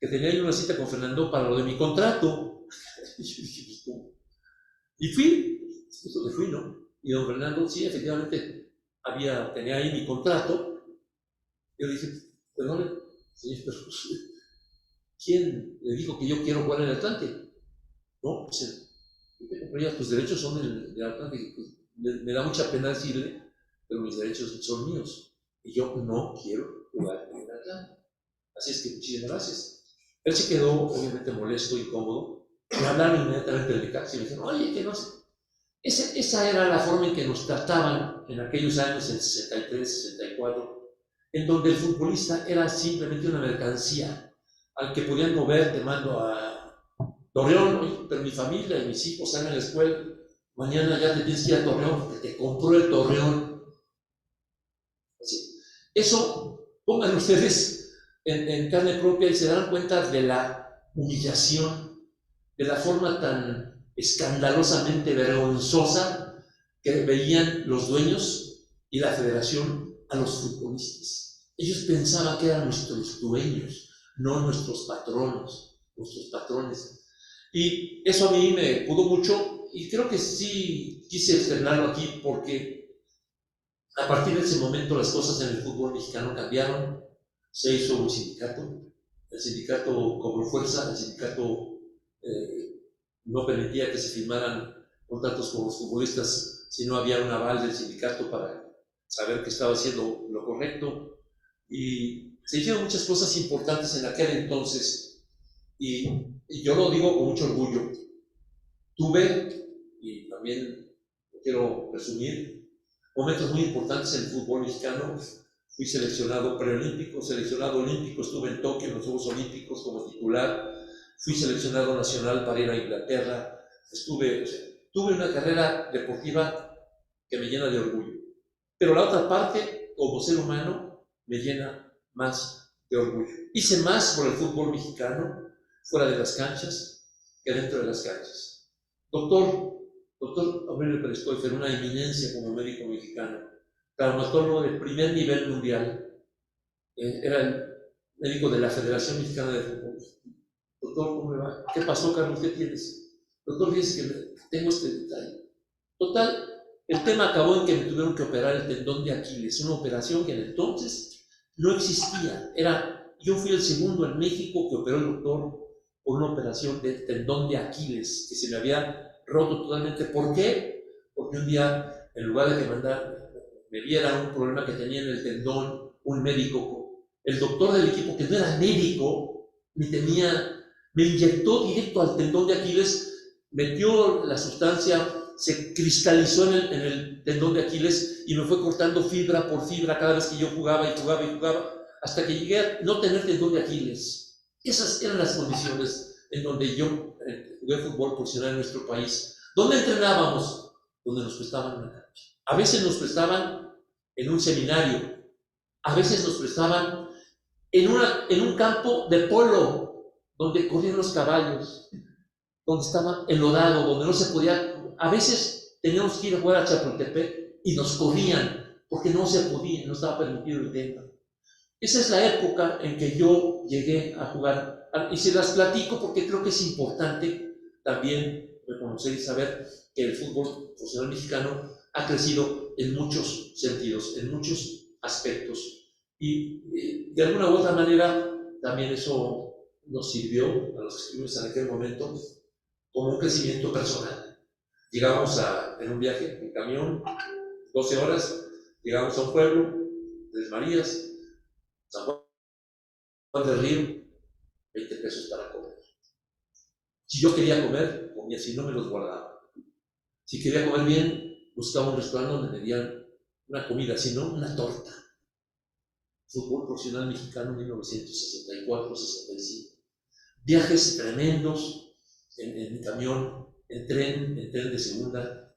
que tenía yo una cita con Fernando para lo de mi contrato. Y yo dije, pues, ¿cómo? Y fui, ¿no? Y don Fernando, sí, efectivamente, tenía ahí mi contrato. Yo dije, perdón, señor, pero ¿quién le dijo que yo quiero jugar en el Atlante? No, pues, tus derechos son del Atlante. Pues, me da mucha pena decirle, pero mis derechos son míos. Y yo no quiero jugar en el Atlante. Así es que muchísimas gracias. Él se quedó, obviamente, molesto, incómodo. Me hablaron inmediatamente del Necaxa y me dijeron, oye, que no sé. Esa era la forma en que nos trataban en aquellos años, en 63, 64, en donde el futbolista era simplemente una mercancía al que podían mover, te mando a Torreón, oye, pero mi familia y mis hijos están en la escuela, mañana ya te tienes que ir a Torreón, porque te compró el Torreón. Así. Eso, pongan ustedes en carne propia y se dan cuenta de la humillación, de la forma tan escandalosamente vergonzosa que veían los dueños y la federación a los futbolistas. Ellos pensaban que eran nuestros dueños, no nuestros patronos, nuestros patrones. Y eso a mí me pudo mucho y creo que sí quise externarlo aquí porque a partir de ese momento las cosas en el fútbol mexicano cambiaron. Se hizo un sindicato, el sindicato cobró fuerza, el sindicato no permitía que se firmaran contratos con los futbolistas si no había un aval del sindicato para saber que estaba haciendo lo correcto. Y se hicieron muchas cosas importantes en aquel entonces. Y yo lo digo con mucho orgullo. Tuve, y también quiero presumir, momentos muy importantes en el fútbol mexicano. Fui seleccionado preolímpico, seleccionado olímpico, estuve en Tokio en los Juegos Olímpicos como titular. Fui seleccionado nacional para ir a Inglaterra, tuve una carrera deportiva que me llena de orgullo. Pero la otra parte, como ser humano, me llena más de orgullo. Hice más por el fútbol mexicano, fuera de las canchas, que dentro de las canchas. Doctor Aurelio Pérez Koifer, una eminencia como médico mexicano, traumatólogo de primer nivel mundial, era el médico de la Federación Mexicana de Fútbol. Doctor, ¿cómo me va? ¿Qué pasó, Carlos? ¿Qué tienes? Doctor, dice que tengo este detalle. Total, el tema acabó en que me tuvieron que operar el tendón de Aquiles, una operación que en entonces no existía. Yo fui el segundo en México que operó el doctor por una operación de tendón de Aquiles, que se me había roto totalmente. ¿Por qué? Porque un día, en lugar de que me viera un problema que tenía en el tendón, un médico, el doctor del equipo, que no era médico, me inyectó directo al tendón de Aquiles, metió la sustancia, se cristalizó en el tendón de Aquiles y me fue cortando fibra por fibra cada vez que yo jugaba, hasta que llegué a no tener tendón de Aquiles. Esas eran las condiciones en donde yo jugué fútbol profesional en nuestro país. ¿Dónde entrenábamos? Donde nos prestaban una cancha. A veces nos prestaban en un seminario, a veces nos prestaban en un campo de polo, donde corrían los caballos, donde estaba enlodado, donde no se podía. A veces teníamos que ir a jugar a Chapultepec y nos corrían, porque no se podía, no estaba permitido el tema. Esa es la época en que yo llegué a jugar, y se las platico porque creo que es importante también reconocer y saber que el fútbol profesional mexicano ha crecido en muchos sentidos, en muchos aspectos, y de alguna u otra manera también eso nos sirvió a los que estuvimos en aquel momento como un crecimiento personal. Llegamos en un viaje en camión, 12 horas, llegamos a un pueblo, Tres Marías, San Juan del Río, 20 pesos para comer. Si yo quería comer, comía, si no me los guardaba. Si quería comer bien, buscaba un restaurante donde me dieran una comida, si no, una torta. Fútbol profesional mexicano 1964-65. Viajes tremendos en camión, en tren de segunda.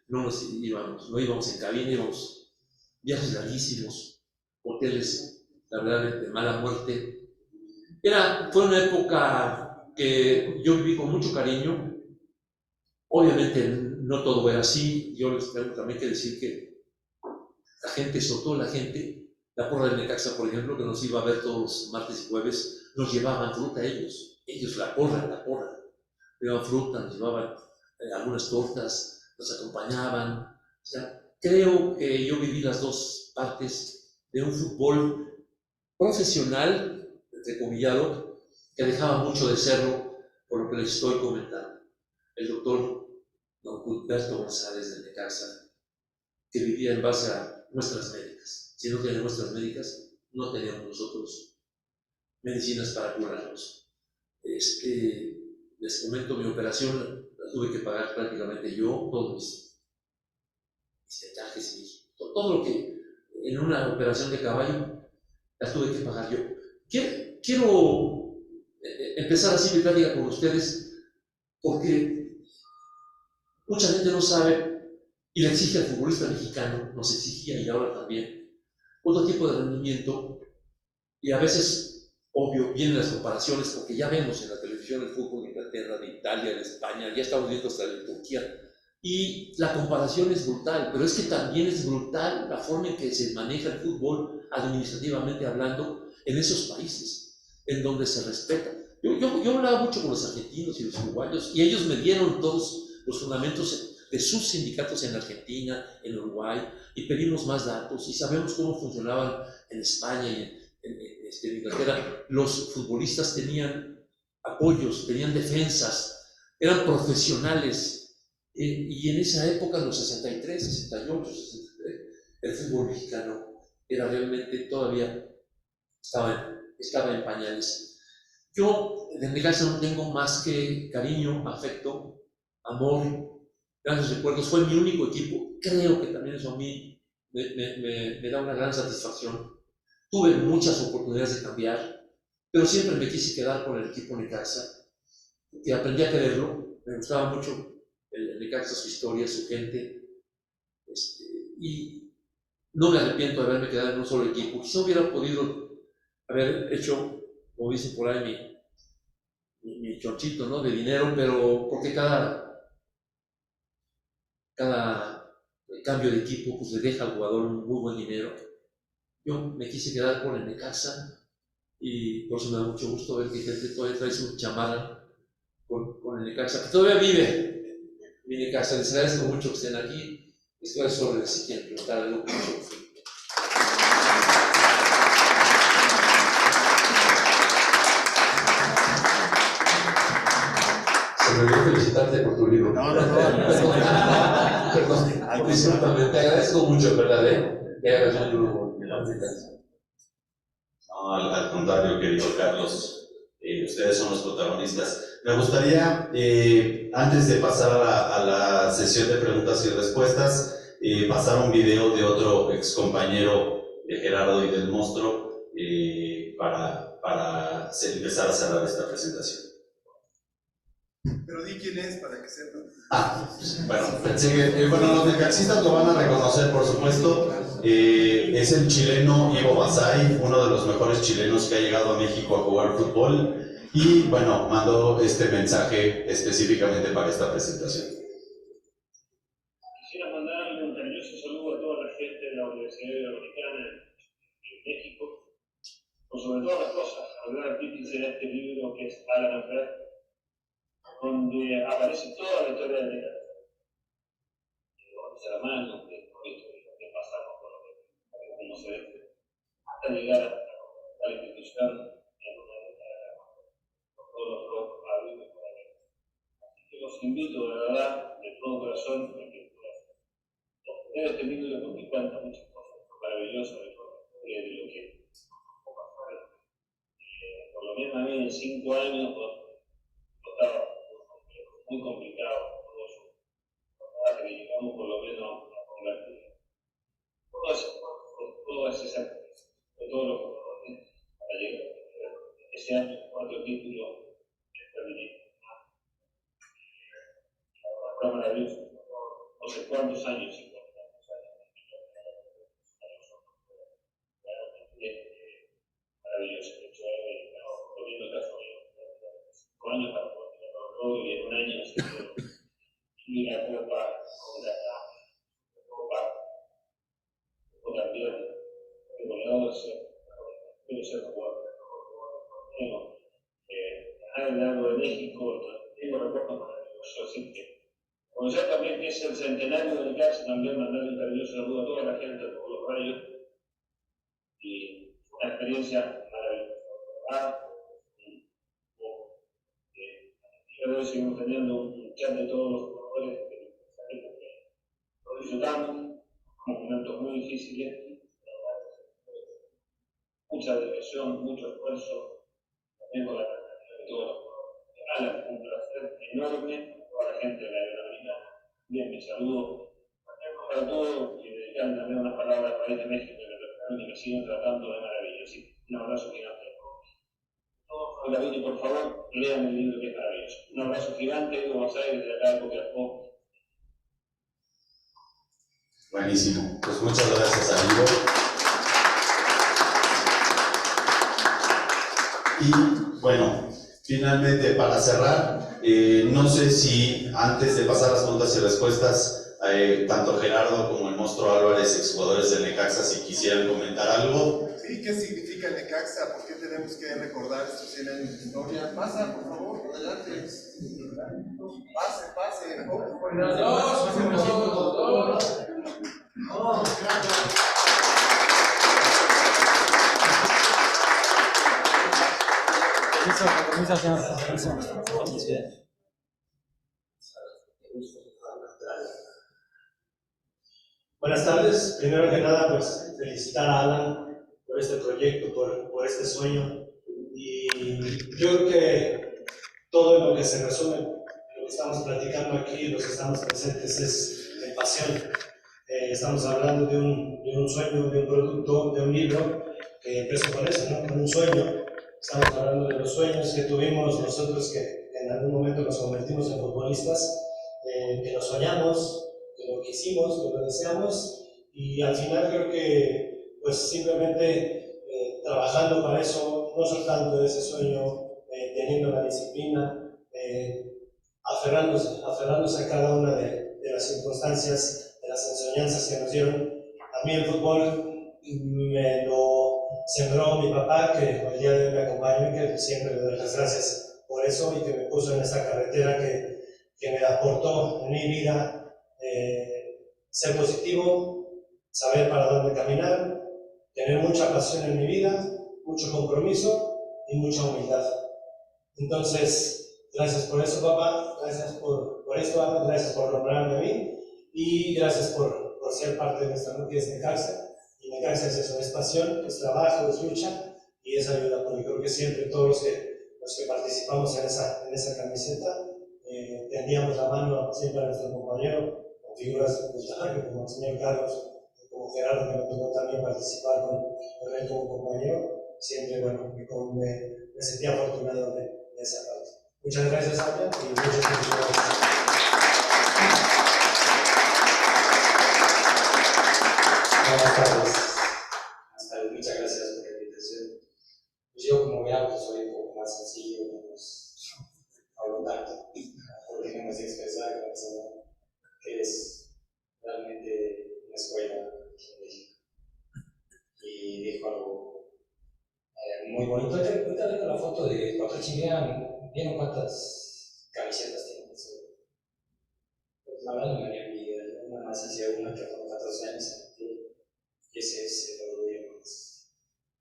No íbamos en cabina, íbamos viajes larguísimos, hoteles, la verdad, de mala muerte. Fue una época que yo viví con mucho cariño. Obviamente no todo era así. Yo les tengo también que decir que la gente, sobre todo la porra del Necaxa, por ejemplo, que nos iba a ver todos los martes y jueves, nos llevaban fruta ellos la porra, llevaban fruta, nos llevaban algunas tortas, nos acompañaban. O sea, creo que yo viví las dos partes de un fútbol profesional, entrecomillado, que dejaba mucho de serlo por lo que les estoy comentando. El doctor don Gilberto González de Necaxa, que vivía en base a nuestras médicas. Si no tenía nuestras médicas, no teníamos nosotros medicinas para curarnos. Les comento, mi operación la tuve que pagar prácticamente yo, todos mis vendajes, todo lo que en una operación de caballo la tuve que pagar yo. Quiero empezar así mi plática con ustedes porque mucha gente no sabe y le exige al futbolista mexicano, nos exigía y ahora también, otro tipo de rendimiento, y a veces, obvio, vienen las comparaciones, porque ya vemos en la televisión el fútbol de Inglaterra, de Italia, de España, ya estamos viendo hasta de Turquía, y la comparación es brutal, pero es que también es brutal la forma en que se maneja el fútbol administrativamente hablando en esos países, en donde se respeta. Yo hablaba mucho con los argentinos y los uruguayos, y ellos me dieron todos los fundamentos de sus sindicatos en Argentina, en Uruguay, y pedimos más datos, y sabemos cómo funcionaban en España y en Inglaterra. Los futbolistas tenían apoyos, tenían defensas, eran profesionales, y en esa época, en los 63, 68, 63, el fútbol mexicano era realmente, todavía estaba en pañales. Yo de Necaxa no tengo más que cariño, afecto, amor, grandes recuerdos. Fue mi único equipo. Creo que también eso a mí me da una gran satisfacción. Tuve muchas oportunidades de cambiar, pero siempre me quise quedar con el equipo Necaxa, y aprendí a quererlo. Me gustaba mucho el Necaxa, su historia, su gente, y no me arrepiento de haberme quedado en un solo equipo. Quizá hubiera podido haber hecho, como dicen por ahí, mi chonchito, ¿no?, de dinero, pero porque cada cambio de equipo pues le deja al jugador un muy buen dinero. Yo me quise quedar con el Necaxa, y por eso me da mucho gusto ver que gente todavía trae su chamarra con el Necaxa, que todavía vive mi Necaxa. Les agradezco mucho que estén aquí. Estoy sobre si quieren preguntar algo, mucho gusto. Se me olvidó felicitarte por tu libro. No. Perdón, discúlpame, te agradezco mucho, ¿verdad? Que hagas un libro de la Necaxa. No, al contrario, querido Carlos, ustedes son los protagonistas. Me gustaría, antes de pasar a la sesión de preguntas y respuestas, pasar un video de otro ex compañero de Gerardo y del Monstruo para empezar a cerrar esta presentación. Pero di quién es para que sepan. Bueno, pensé que, los necaxistas lo van a reconocer, por supuesto. Es el chileno Ivo Basay, uno de los mejores chilenos que ha llegado a México a jugar fútbol, y bueno, mandó este mensaje específicamente para esta presentación. Quisiera mandarle un cariñoso saludo a toda la gente de la Universidad Iberoamericana en México, por sobre todas las cosas, hablar artífice de este libro que es Alan Afer, donde aparece toda la historia de Necaxa, de hermanos, que pasamos por lo que no se ve, hasta llegar a la institución en con todos los logros habidos por ahí. Así que los invito, de verdad, de todo corazón, a que puedan este libro porque cuenta muchas cosas maravillosas de lo que por lo menos a mí en 5 años estaba muy complicado todo eso. Que llegamos por lo menos a convertir todo lo que para llegar a ese año 4 títulos fue maravilloso. No sé cuántos años, 50 maravilloso. De hecho, volviendo a casa, 5 años para poder logro, y en un año se pudo ir a Copa, campeón, el goleador, quiero ser jugador. acá en el lado de México, tengo recuerdos maravillosos, así que, como ya también que es el centenario del Necaxa, también mandarle un cariñoso saludo a toda la gente de todos los barrios, y una experiencia maravillosa. Pero seguimos teniendo un chat de todos los jugadores que lo disfrutamos, momentos muy difíciles, mucha dedicación, mucho esfuerzo, también con la prestación de todos los jugadores. Un placer enorme para la gente de la Aeronáutica. Bien, mi saludo para todos y dedicarme también unas palabras al país de México que me siguen tratando de maravilla. Así, un abrazo gigante. David, por favor, lean el libro que es maravilloso. Un abrazo gigante de Buenos Aires, de acá de Copiapó. Buenísimo. Pues muchas gracias, amigo. Y bueno, finalmente para cerrar, no sé si antes de pasar las preguntas y respuestas, tanto Gerardo como el Monstruo Álvarez, exjugadores del Necaxa, si quisieran comentar algo. Sí, ¿qué significa el Necaxa? ¿Por qué tenemos que recordar estos 100 años de historia? Pasa, por favor, adelante. Pase. Permiso, señor. Buenas tardes. Primero que nada, pues felicitar a Alan por este proyecto, por este sueño. Y yo creo que todo lo que se resume, lo que estamos platicando aquí, los que estamos presentes, es en pasión. Estamos hablando de un sueño, de un producto, de un libro que empezó con eso, ¿no? Con un sueño. Estamos hablando de los sueños que tuvimos nosotros, que en algún momento nos convertimos en futbolistas, que lo soñamos, que lo quisimos, que lo deseamos, y al final creo que pues simplemente trabajando para eso, no soltando de ese sueño, teniendo la disciplina, aferrándose a cada una de las circunstancias, de las enseñanzas que nos dieron. A mí el fútbol me lo sembró mi papá, que el día de hoy me acompaña y que siempre le doy las gracias por eso, y que me puso en esa carretera que me aportó en mi vida ser positivo, saber para dónde caminar, tener mucha pasión en mi vida, mucho compromiso y mucha humildad. Entonces, gracias por eso, papá, gracias por esto, Ana, gracias por nombrarme a mí, y gracias por ser parte de nuestra que es Necaxa. Y Necaxa es eso, es pasión, es trabajo, es lucha y es ayuda, porque creo que siempre todos los que participamos en esa camiseta tendíamos la mano siempre a nuestro compañero, con figuras del tamaño como el señor Carlos, como Gerardo, que me tocó también participar con él como compañero. Siempre, bueno, me sentía afortunado de esa parte. Muchas gracias, Ana, y muchas felicidades. Buenas tardes. Muchas gracias por la invitación. Pues yo, como vean, pues soy un poco más sencillo, menos hablo tanto, porque no me sé expresar, que es realmente una escuela en México. Y dijo algo muy bonito. Ahorita dejo la foto de cuando chilean, ¿vieron cuántas camisetas tienen? Pues la verdad no me haría envidia, nada más hacía una que con 14 años. Y ese es el orgullo más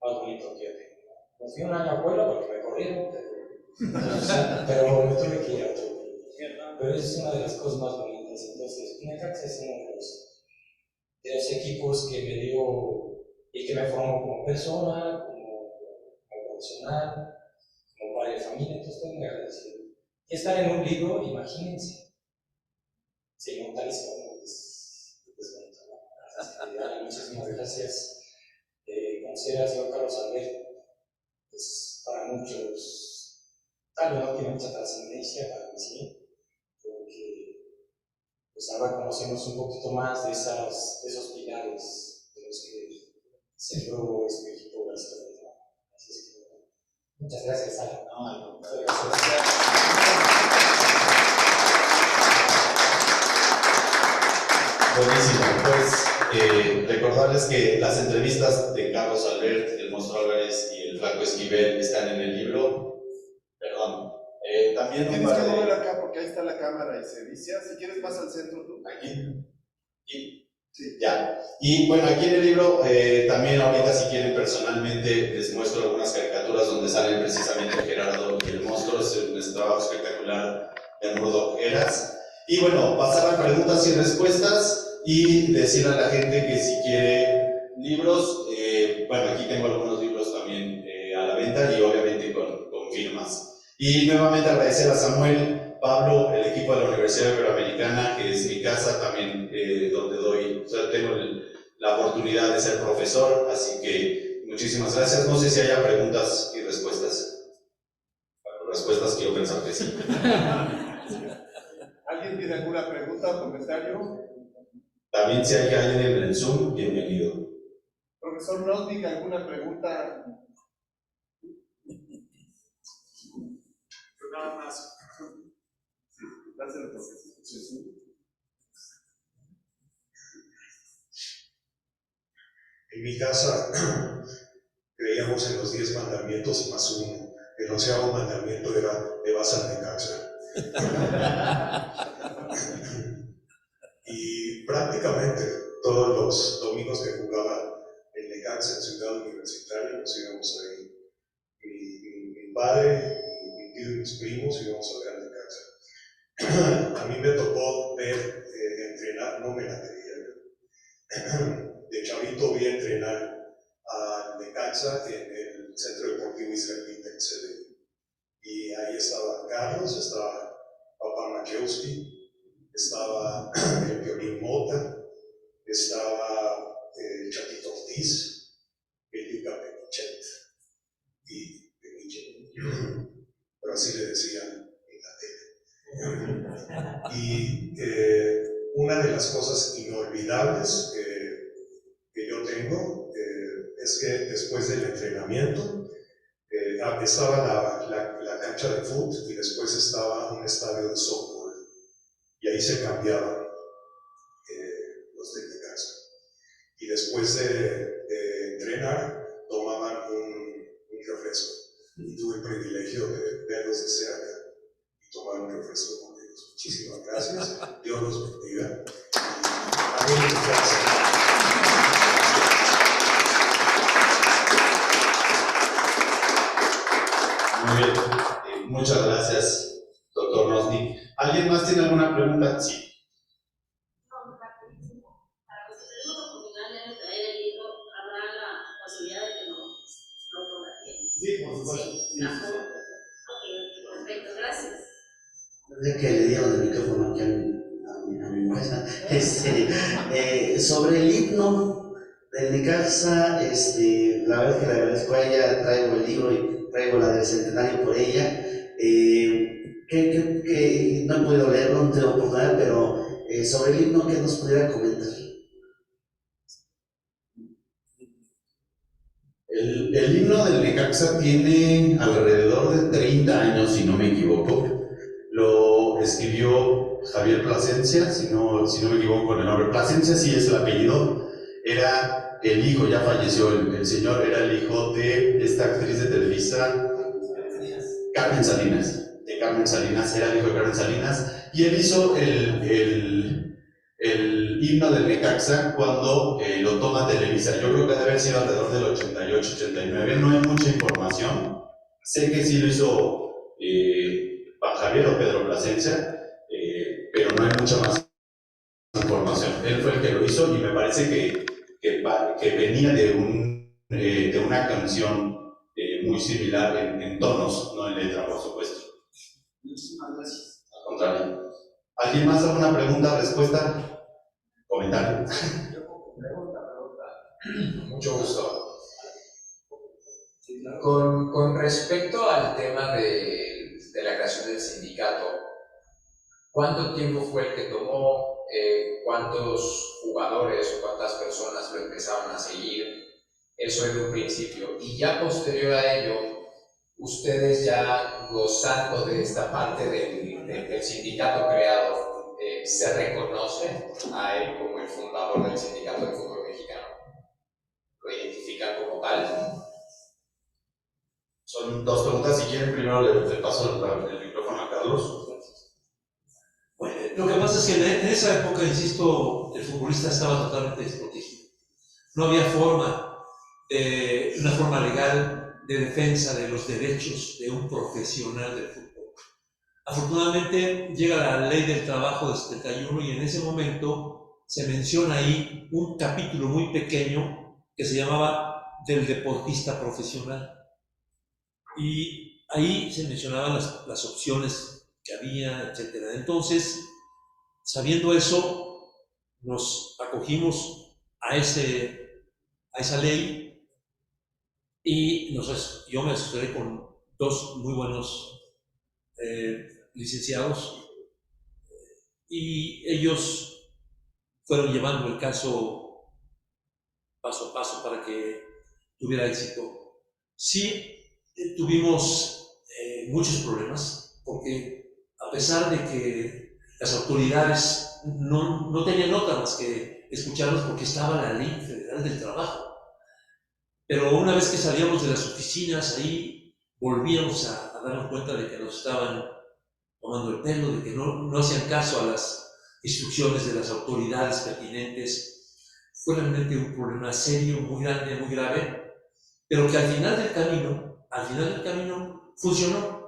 bonito que yo tengo. Me fui un año a Puebla porque me corrieron, pero me tuve que ir a otro país. Pero es una de las cosas más bonitas. Entonces, Necaxa es uno de los equipos que me dio y que me formó como persona, como profesional, como padre de familia. Entonces, estoy muy agradecido. Y estar en un libro, imagínense, se inmortaliza uno. Muchísimas gracias. Conocer al señor Carlos Alberto, pues para muchos, tal vez no tiene mucha trascendencia, para mí sí, porque pues ahora conocemos un poquito más de esos pilares de los que sembró este equipo de la historia. Así es que, muchas gracias, Ana. No, muchas gracias. Buenísimo, pues recordarles que las entrevistas de Carlos Albert, el Monstruo Álvarez y el Flaco Esquivel están en el libro, perdón, también un Tienes par que de... mover acá porque ahí está la cámara y se dice, si quieres más al centro tú. Aquí. Sí, ya. Y bueno, aquí en el libro también ahorita si quieren personalmente les muestro algunas caricaturas donde salen precisamente Gerardo y el monstruo, es un trabajo espectacular de Murdoch Eras. Y bueno, pasar a preguntas y respuestas y decir a la gente que si quiere libros, bueno, aquí tengo algunos libros también a la venta y obviamente con firmas. Y nuevamente agradecer a Samuel, Pablo, el equipo de la Universidad Iberoamericana, que es mi casa también, donde doy, o sea, tengo la oportunidad de ser profesor, así que muchísimas gracias. No sé si haya preguntas y respuestas. Bueno, respuestas quiero pensar que sí. ¿Alguien tiene alguna pregunta o comentario? También si hay alguien en el Zoom, bienvenido. Profesor Nosnik, ¿alguna pregunta? Nada más. Sí, dáselo porque se escuche su. En mi casa creíamos en los 10 mandamientos y más uno. El 11º mandamiento era te vas al Necaxa. Y prácticamente todos los domingos que jugaba el Necaxa en Ciudad Universitaria nos íbamos ahí. Mi padre, mi tío y mis primos íbamos a ver al Necaxa. A mí me tocó ver entrenar, no me la creía. De chavito vi entrenar a Necaxa en el Centro Deportivo Israelita en CD. Y ahí estaba Carlos, estaba Papá Majewski, estaba el Violín Mota, estaba el Chatito Ortiz, el Yuca Penichet y Penichet, pero así le decían en la tele. Y una de las cosas inolvidables que yo tengo es que después del entrenamiento estaba la cancha de fútbol y después estaba un estadio de softball y ahí se cambiaban los de casa. Y después de entrenar tomaban un refresco y tuve el privilegio de verlos de cerca y tomar un refresco con ellos. Muchísimas gracias, Dios los bendiga. Muy bien, muchas gracias, doctor Nosnik. ¿Alguien más tiene alguna pregunta? Sí. No, rapidísimo. Para los que tenemos la oportunidad de traer el libro, ¿habrá la posibilidad de que nos lo fotografíen? Sí, por supuesto. Sí, ok, perfecto, gracias. De que le dieron el micrófono aquí a mi mujer. Sobre el himno del Necaxa, la verdad que le agradezco a ella, traigo el libro y traigo la del centenario por ella. Que no he podido leerlo, no tengo oportunidad, pero sobre el himno, ¿qué nos pudiera comentar? El himno del Necaxa tiene alrededor de 30 años, si no me equivoco. Lo escribió Javier Plasencia, si no me equivoco con el nombre. Plasencia sí es el apellido. Era el hijo, ya falleció el señor, era el hijo de esta actriz de Televisa, Carmen Salinas. De Carmen Salinas, era el hijo de Carmen Salinas. Y él hizo el himno del Necaxa cuando lo toma Televisa. Yo creo que debe haber sido alrededor del 88-89. No hay mucha información. Sé que sí lo hizo Juan Javier o Pedro Plasencia, pero no hay mucha más información. Él fue el que lo hizo y me parece que venía de una canción muy similar en tonos, no en letra, por supuesto. Muchísimas gracias. Al contrario. ¿Alguien más? ¿Alguna pregunta, respuesta? ¿Comentario? Mucho gusto. Con respecto al tema de la creación del sindicato, ¿cuánto tiempo fue el que tomó? ¿Cuántos jugadores o cuántas personas lo empezaron a seguir? Eso en un principio. Y ya posterior a ello, ustedes ya gozando de esta parte del sindicato creado, ¿se reconoce a él como el fundador del sindicato del fútbol mexicano? ¿Lo identifican como tal? Son dos preguntas. Si quieren, primero le paso el micrófono a cada Carlos. Bueno, lo que pasa es que en esa época, insisto, el futbolista estaba totalmente desprotegido. No había una forma legal de defensa de los derechos de un profesional del fútbol. Afortunadamente llega la ley del trabajo del 71 y en ese momento se menciona ahí un capítulo muy pequeño que se llamaba del deportista profesional. Y ahí se mencionaban las opciones que había, etc. Entonces, sabiendo eso, nos acogimos a esa ley y yo me asesoré con dos muy buenos licenciados y ellos fueron llevando el caso paso a paso para que tuviera éxito. Sí, tuvimos muchos problemas porque a pesar de que las autoridades no tenían otra más que escucharnos porque estaba la Ley Federal del Trabajo, pero una vez que salíamos de las oficinas ahí volvíamos a darnos cuenta de que nos estaban tomando el pelo, de que no hacían caso a las instrucciones de las autoridades pertinentes. Fue realmente un problema serio, muy grande, muy grave, pero que al final del camino funcionó.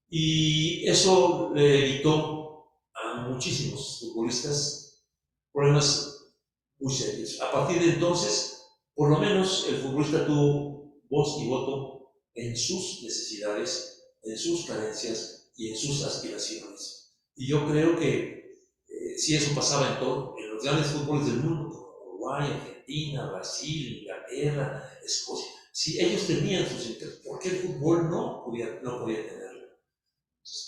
Y eso le evitó a muchísimos futbolistas problemas muy serios. A partir de entonces, por lo menos el futbolista tuvo voz y voto en sus necesidades, en sus carencias y en sus aspiraciones. Y yo creo que si eso pasaba en los grandes fútboles del mundo, como Uruguay, Argentina, Brasil, Inglaterra, Escocia, si ellos tenían sus intereses, ¿por qué el fútbol no podía tenerlo?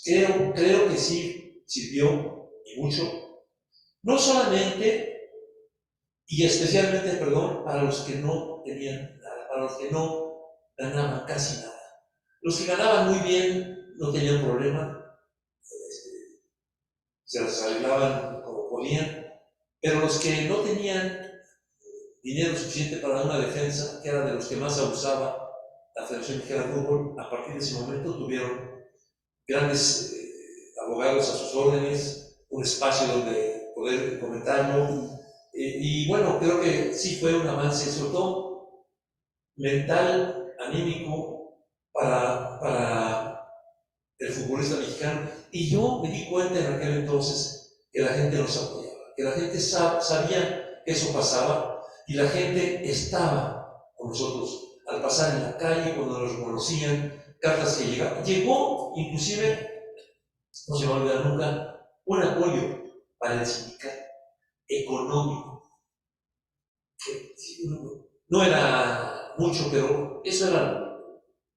Creo que sí sirvió y mucho, no solamente y especialmente, para los que no tenían nada, para los que no ganaban casi nada. Los que ganaban muy bien no tenían problema, se las arreglaban como podían, pero los que no tenían dinero suficiente para una defensa, que era de los que más abusaba la Federación Mexicana de Fútbol, a partir de ese momento tuvieron grandes abogados a sus órdenes, un espacio donde poder comentarlo. Y bueno, creo que sí fue un avance, sobre todo mental, anímico, para el futbolista mexicano. Y yo me di cuenta en aquel entonces que la gente nos apoyaba, que la gente sabía que eso pasaba y la gente estaba con nosotros al pasar en la calle, cuando nos reconocían, cartas que llegaban. Llegó inclusive, no se me va a olvidar nunca, un apoyo para el sindicato económico. No era mucho, pero eso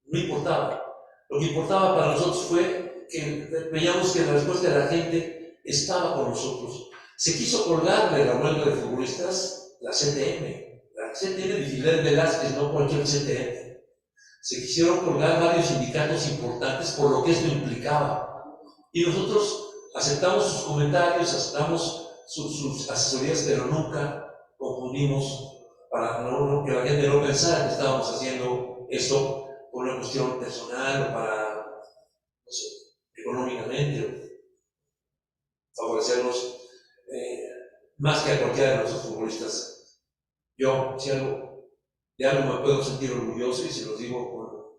no importaba. Lo que importaba para nosotros fue que veíamos que la respuesta de la gente estaba con nosotros. Se quiso colgar de la huelga de futbolistas la CTM de Fidel Velázquez, no cualquier CTM. Se quisieron colgar varios sindicatos importantes por lo que esto implicaba. Y nosotros aceptamos sus comentarios, aceptamos sus asesorías, pero nunca confundimos para que la gente no pensara que estábamos haciendo esto por una cuestión personal o para, no sé, económicamente, favorecernos más que a cualquiera de nuestros futbolistas. Yo, si de algo me puedo sentir orgulloso, y se los digo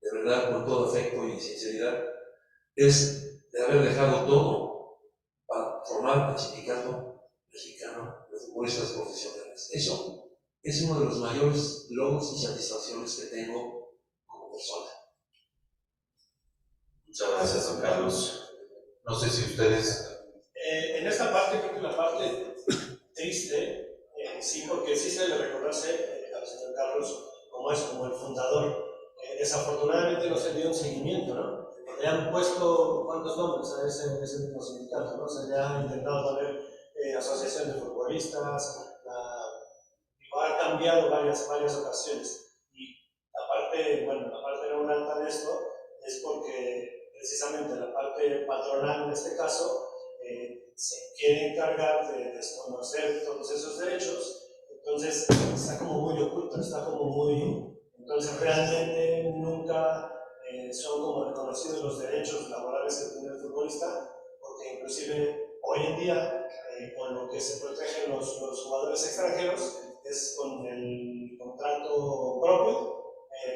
de verdad, con todo afecto y sinceridad, es de haber dejado todo para formar el sindicato mexicano de futbolistas profesionales. Eso es uno de los mayores logros y satisfacciones que tengo como persona. Muchas gracias, don Carlos. No sé si ustedes... En esta parte, creo que la parte triste, sí, porque sí se le reconoce al señor Carlos como el fundador. Desafortunadamente no se dio un seguimiento, ¿no? Le han puesto cuántos nombres a ese mismo sindicato, ¿no? Se le ha intentado poner asociación de futbolistas, ha cambiado varias ocasiones. Y la parte no grata de esto es porque precisamente la parte patronal en este caso se quiere encargar de desconocer todos esos derechos, entonces está como muy oculto, entonces realmente nunca son como reconocidos los derechos laborales que tiene el futbolista, porque inclusive hoy en día con lo que se protegen los jugadores extranjeros es con el contrato propio,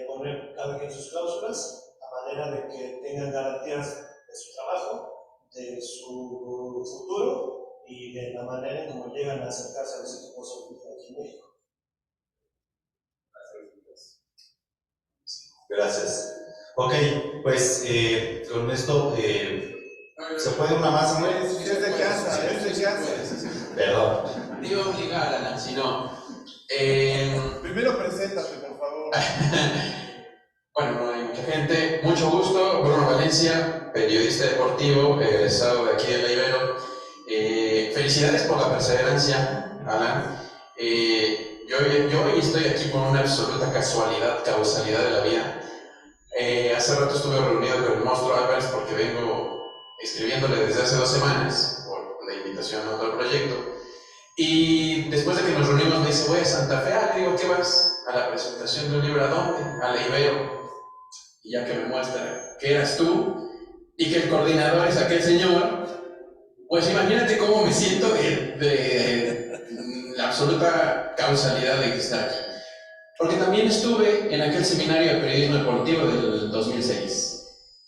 poner cada quien sus cláusulas a manera de que tengan garantías de su trabajo, de su futuro y de la manera en cómo llegan a acercarse a los equipos aquí en México. Gracias. Ok, pues con esto se puede una más, ¿no? Es de casa. Perdón. Te iba a obligar, Alan, si no. Primero preséntate, por favor. Bueno, no hay mucha gente. Mucho gusto, Bruno Valencia, periodista deportivo, egresado de aquí de La Ibero. Felicidades por la perseverancia, Alan. Yo hoy estoy aquí por una absoluta causalidad de la vida. Hace rato estuve reunido con el monstruo Álvarez porque vengo escribiéndole desde hace 2 semanas por la invitación a otro proyecto. Y después de que nos reunimos me dice, voy a Santa Fe. Le digo, ¿qué vas? A la presentación de un libro. ¿A dónde? A La Ibero. Y ya que me muestra que eras tú y que el coordinador es aquel señor, pues imagínate cómo me siento de la absoluta causalidad de que está aquí. Porque también estuve en aquel seminario de periodismo deportivo del 2006.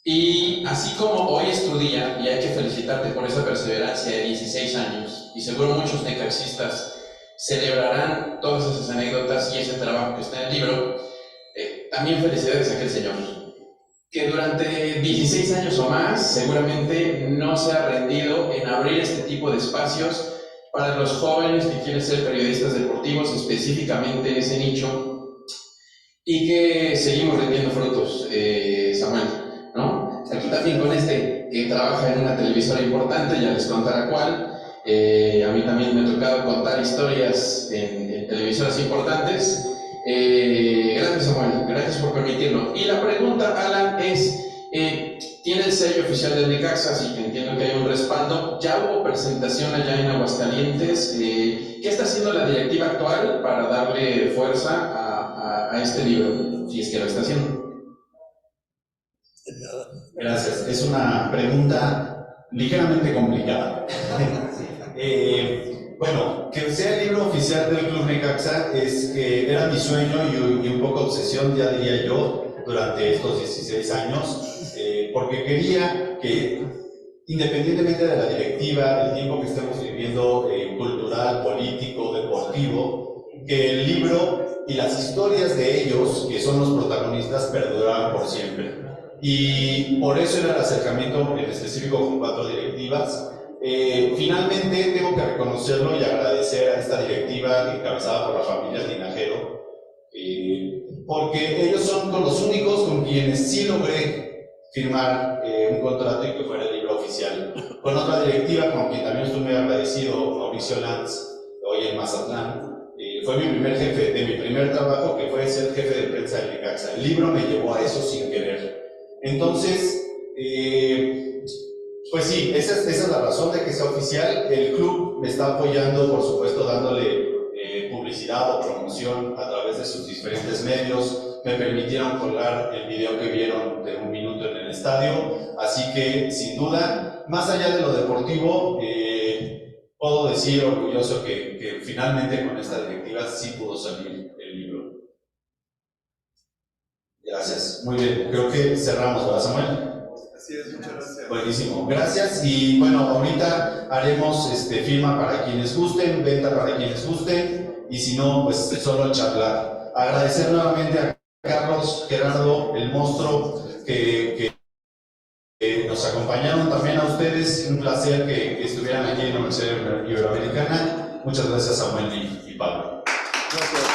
Y así como hoy es tu día, y hay que felicitarte por esa perseverancia de 16 años, y seguro muchos necaxistas celebrarán todas esas anécdotas y ese trabajo que está en el libro, también felicidades a aquel señor, que durante 16 años o más seguramente no se ha rendido en abrir este tipo de espacios para los jóvenes que quieren ser periodistas deportivos, específicamente en ese nicho, y que seguimos rindiendo frutos, Samuel, ¿no? Aquí también con que trabaja en una televisora importante, ya les contará cuál. A mí también me ha tocado contar historias en televisoras importantes. Gracias, Samuel, gracias por permitirlo. Y la pregunta, Alan, es, tiene el sello oficial del Necaxa, así que entiendo que hay un respaldo. Ya hubo presentación allá en Aguascalientes. ¿Qué está haciendo la directiva actual para darle fuerza a este libro, si es que lo está haciendo? Gracias. Es una pregunta ligeramente complicada. Bueno, que sea el libro oficial del Club Necaxa era mi sueño y un poco obsesión, ya diría yo, durante estos 16 años, porque quería que, independientemente de la directiva, el tiempo que estemos viviendo cultural, político, deportivo, que el libro y las historias de ellos, que son los protagonistas, perduraran por siempre. Y por eso era el acercamiento en específico con 4 directivas. Finalmente tengo que reconocerlo y agradecer a esta directiva encabezada por la familia Tinajero, porque ellos son con los únicos con quienes sí logré firmar un contrato y que fuera el libro oficial. Con otra directiva con quien también estoy muy agradecido, Mauricio Lanz, hoy en Mazatlán, fue mi primer jefe de mi primer trabajo, que fue ser jefe de prensa de Necaxa. El libro me llevó a eso sin querer. Entonces, pues sí, esa es la razón de que sea oficial. El club me está apoyando, por supuesto, dándole publicidad o promoción a través de sus diferentes medios. Me permitieron colgar el video que vieron de 1 minuto en el estadio. Así que, sin duda, más allá de lo deportivo, puedo decir orgulloso que finalmente con esta directiva sí pudo salir el libro. Gracias. Muy bien, creo que cerramos, ¿verdad, Samuel? Así es, muchas gracias. Buenísimo, gracias. Y bueno, ahorita haremos firma para quienes gusten, venta para quienes gusten, y si no, pues solo charlar. Agradecer nuevamente a Carlos, Gerardo, el monstruo, que nos acompañaron, también a ustedes. Un placer que estuvieran aquí en la Universidad Iberoamericana. Muchas gracias, Samuel y Pablo. Gracias.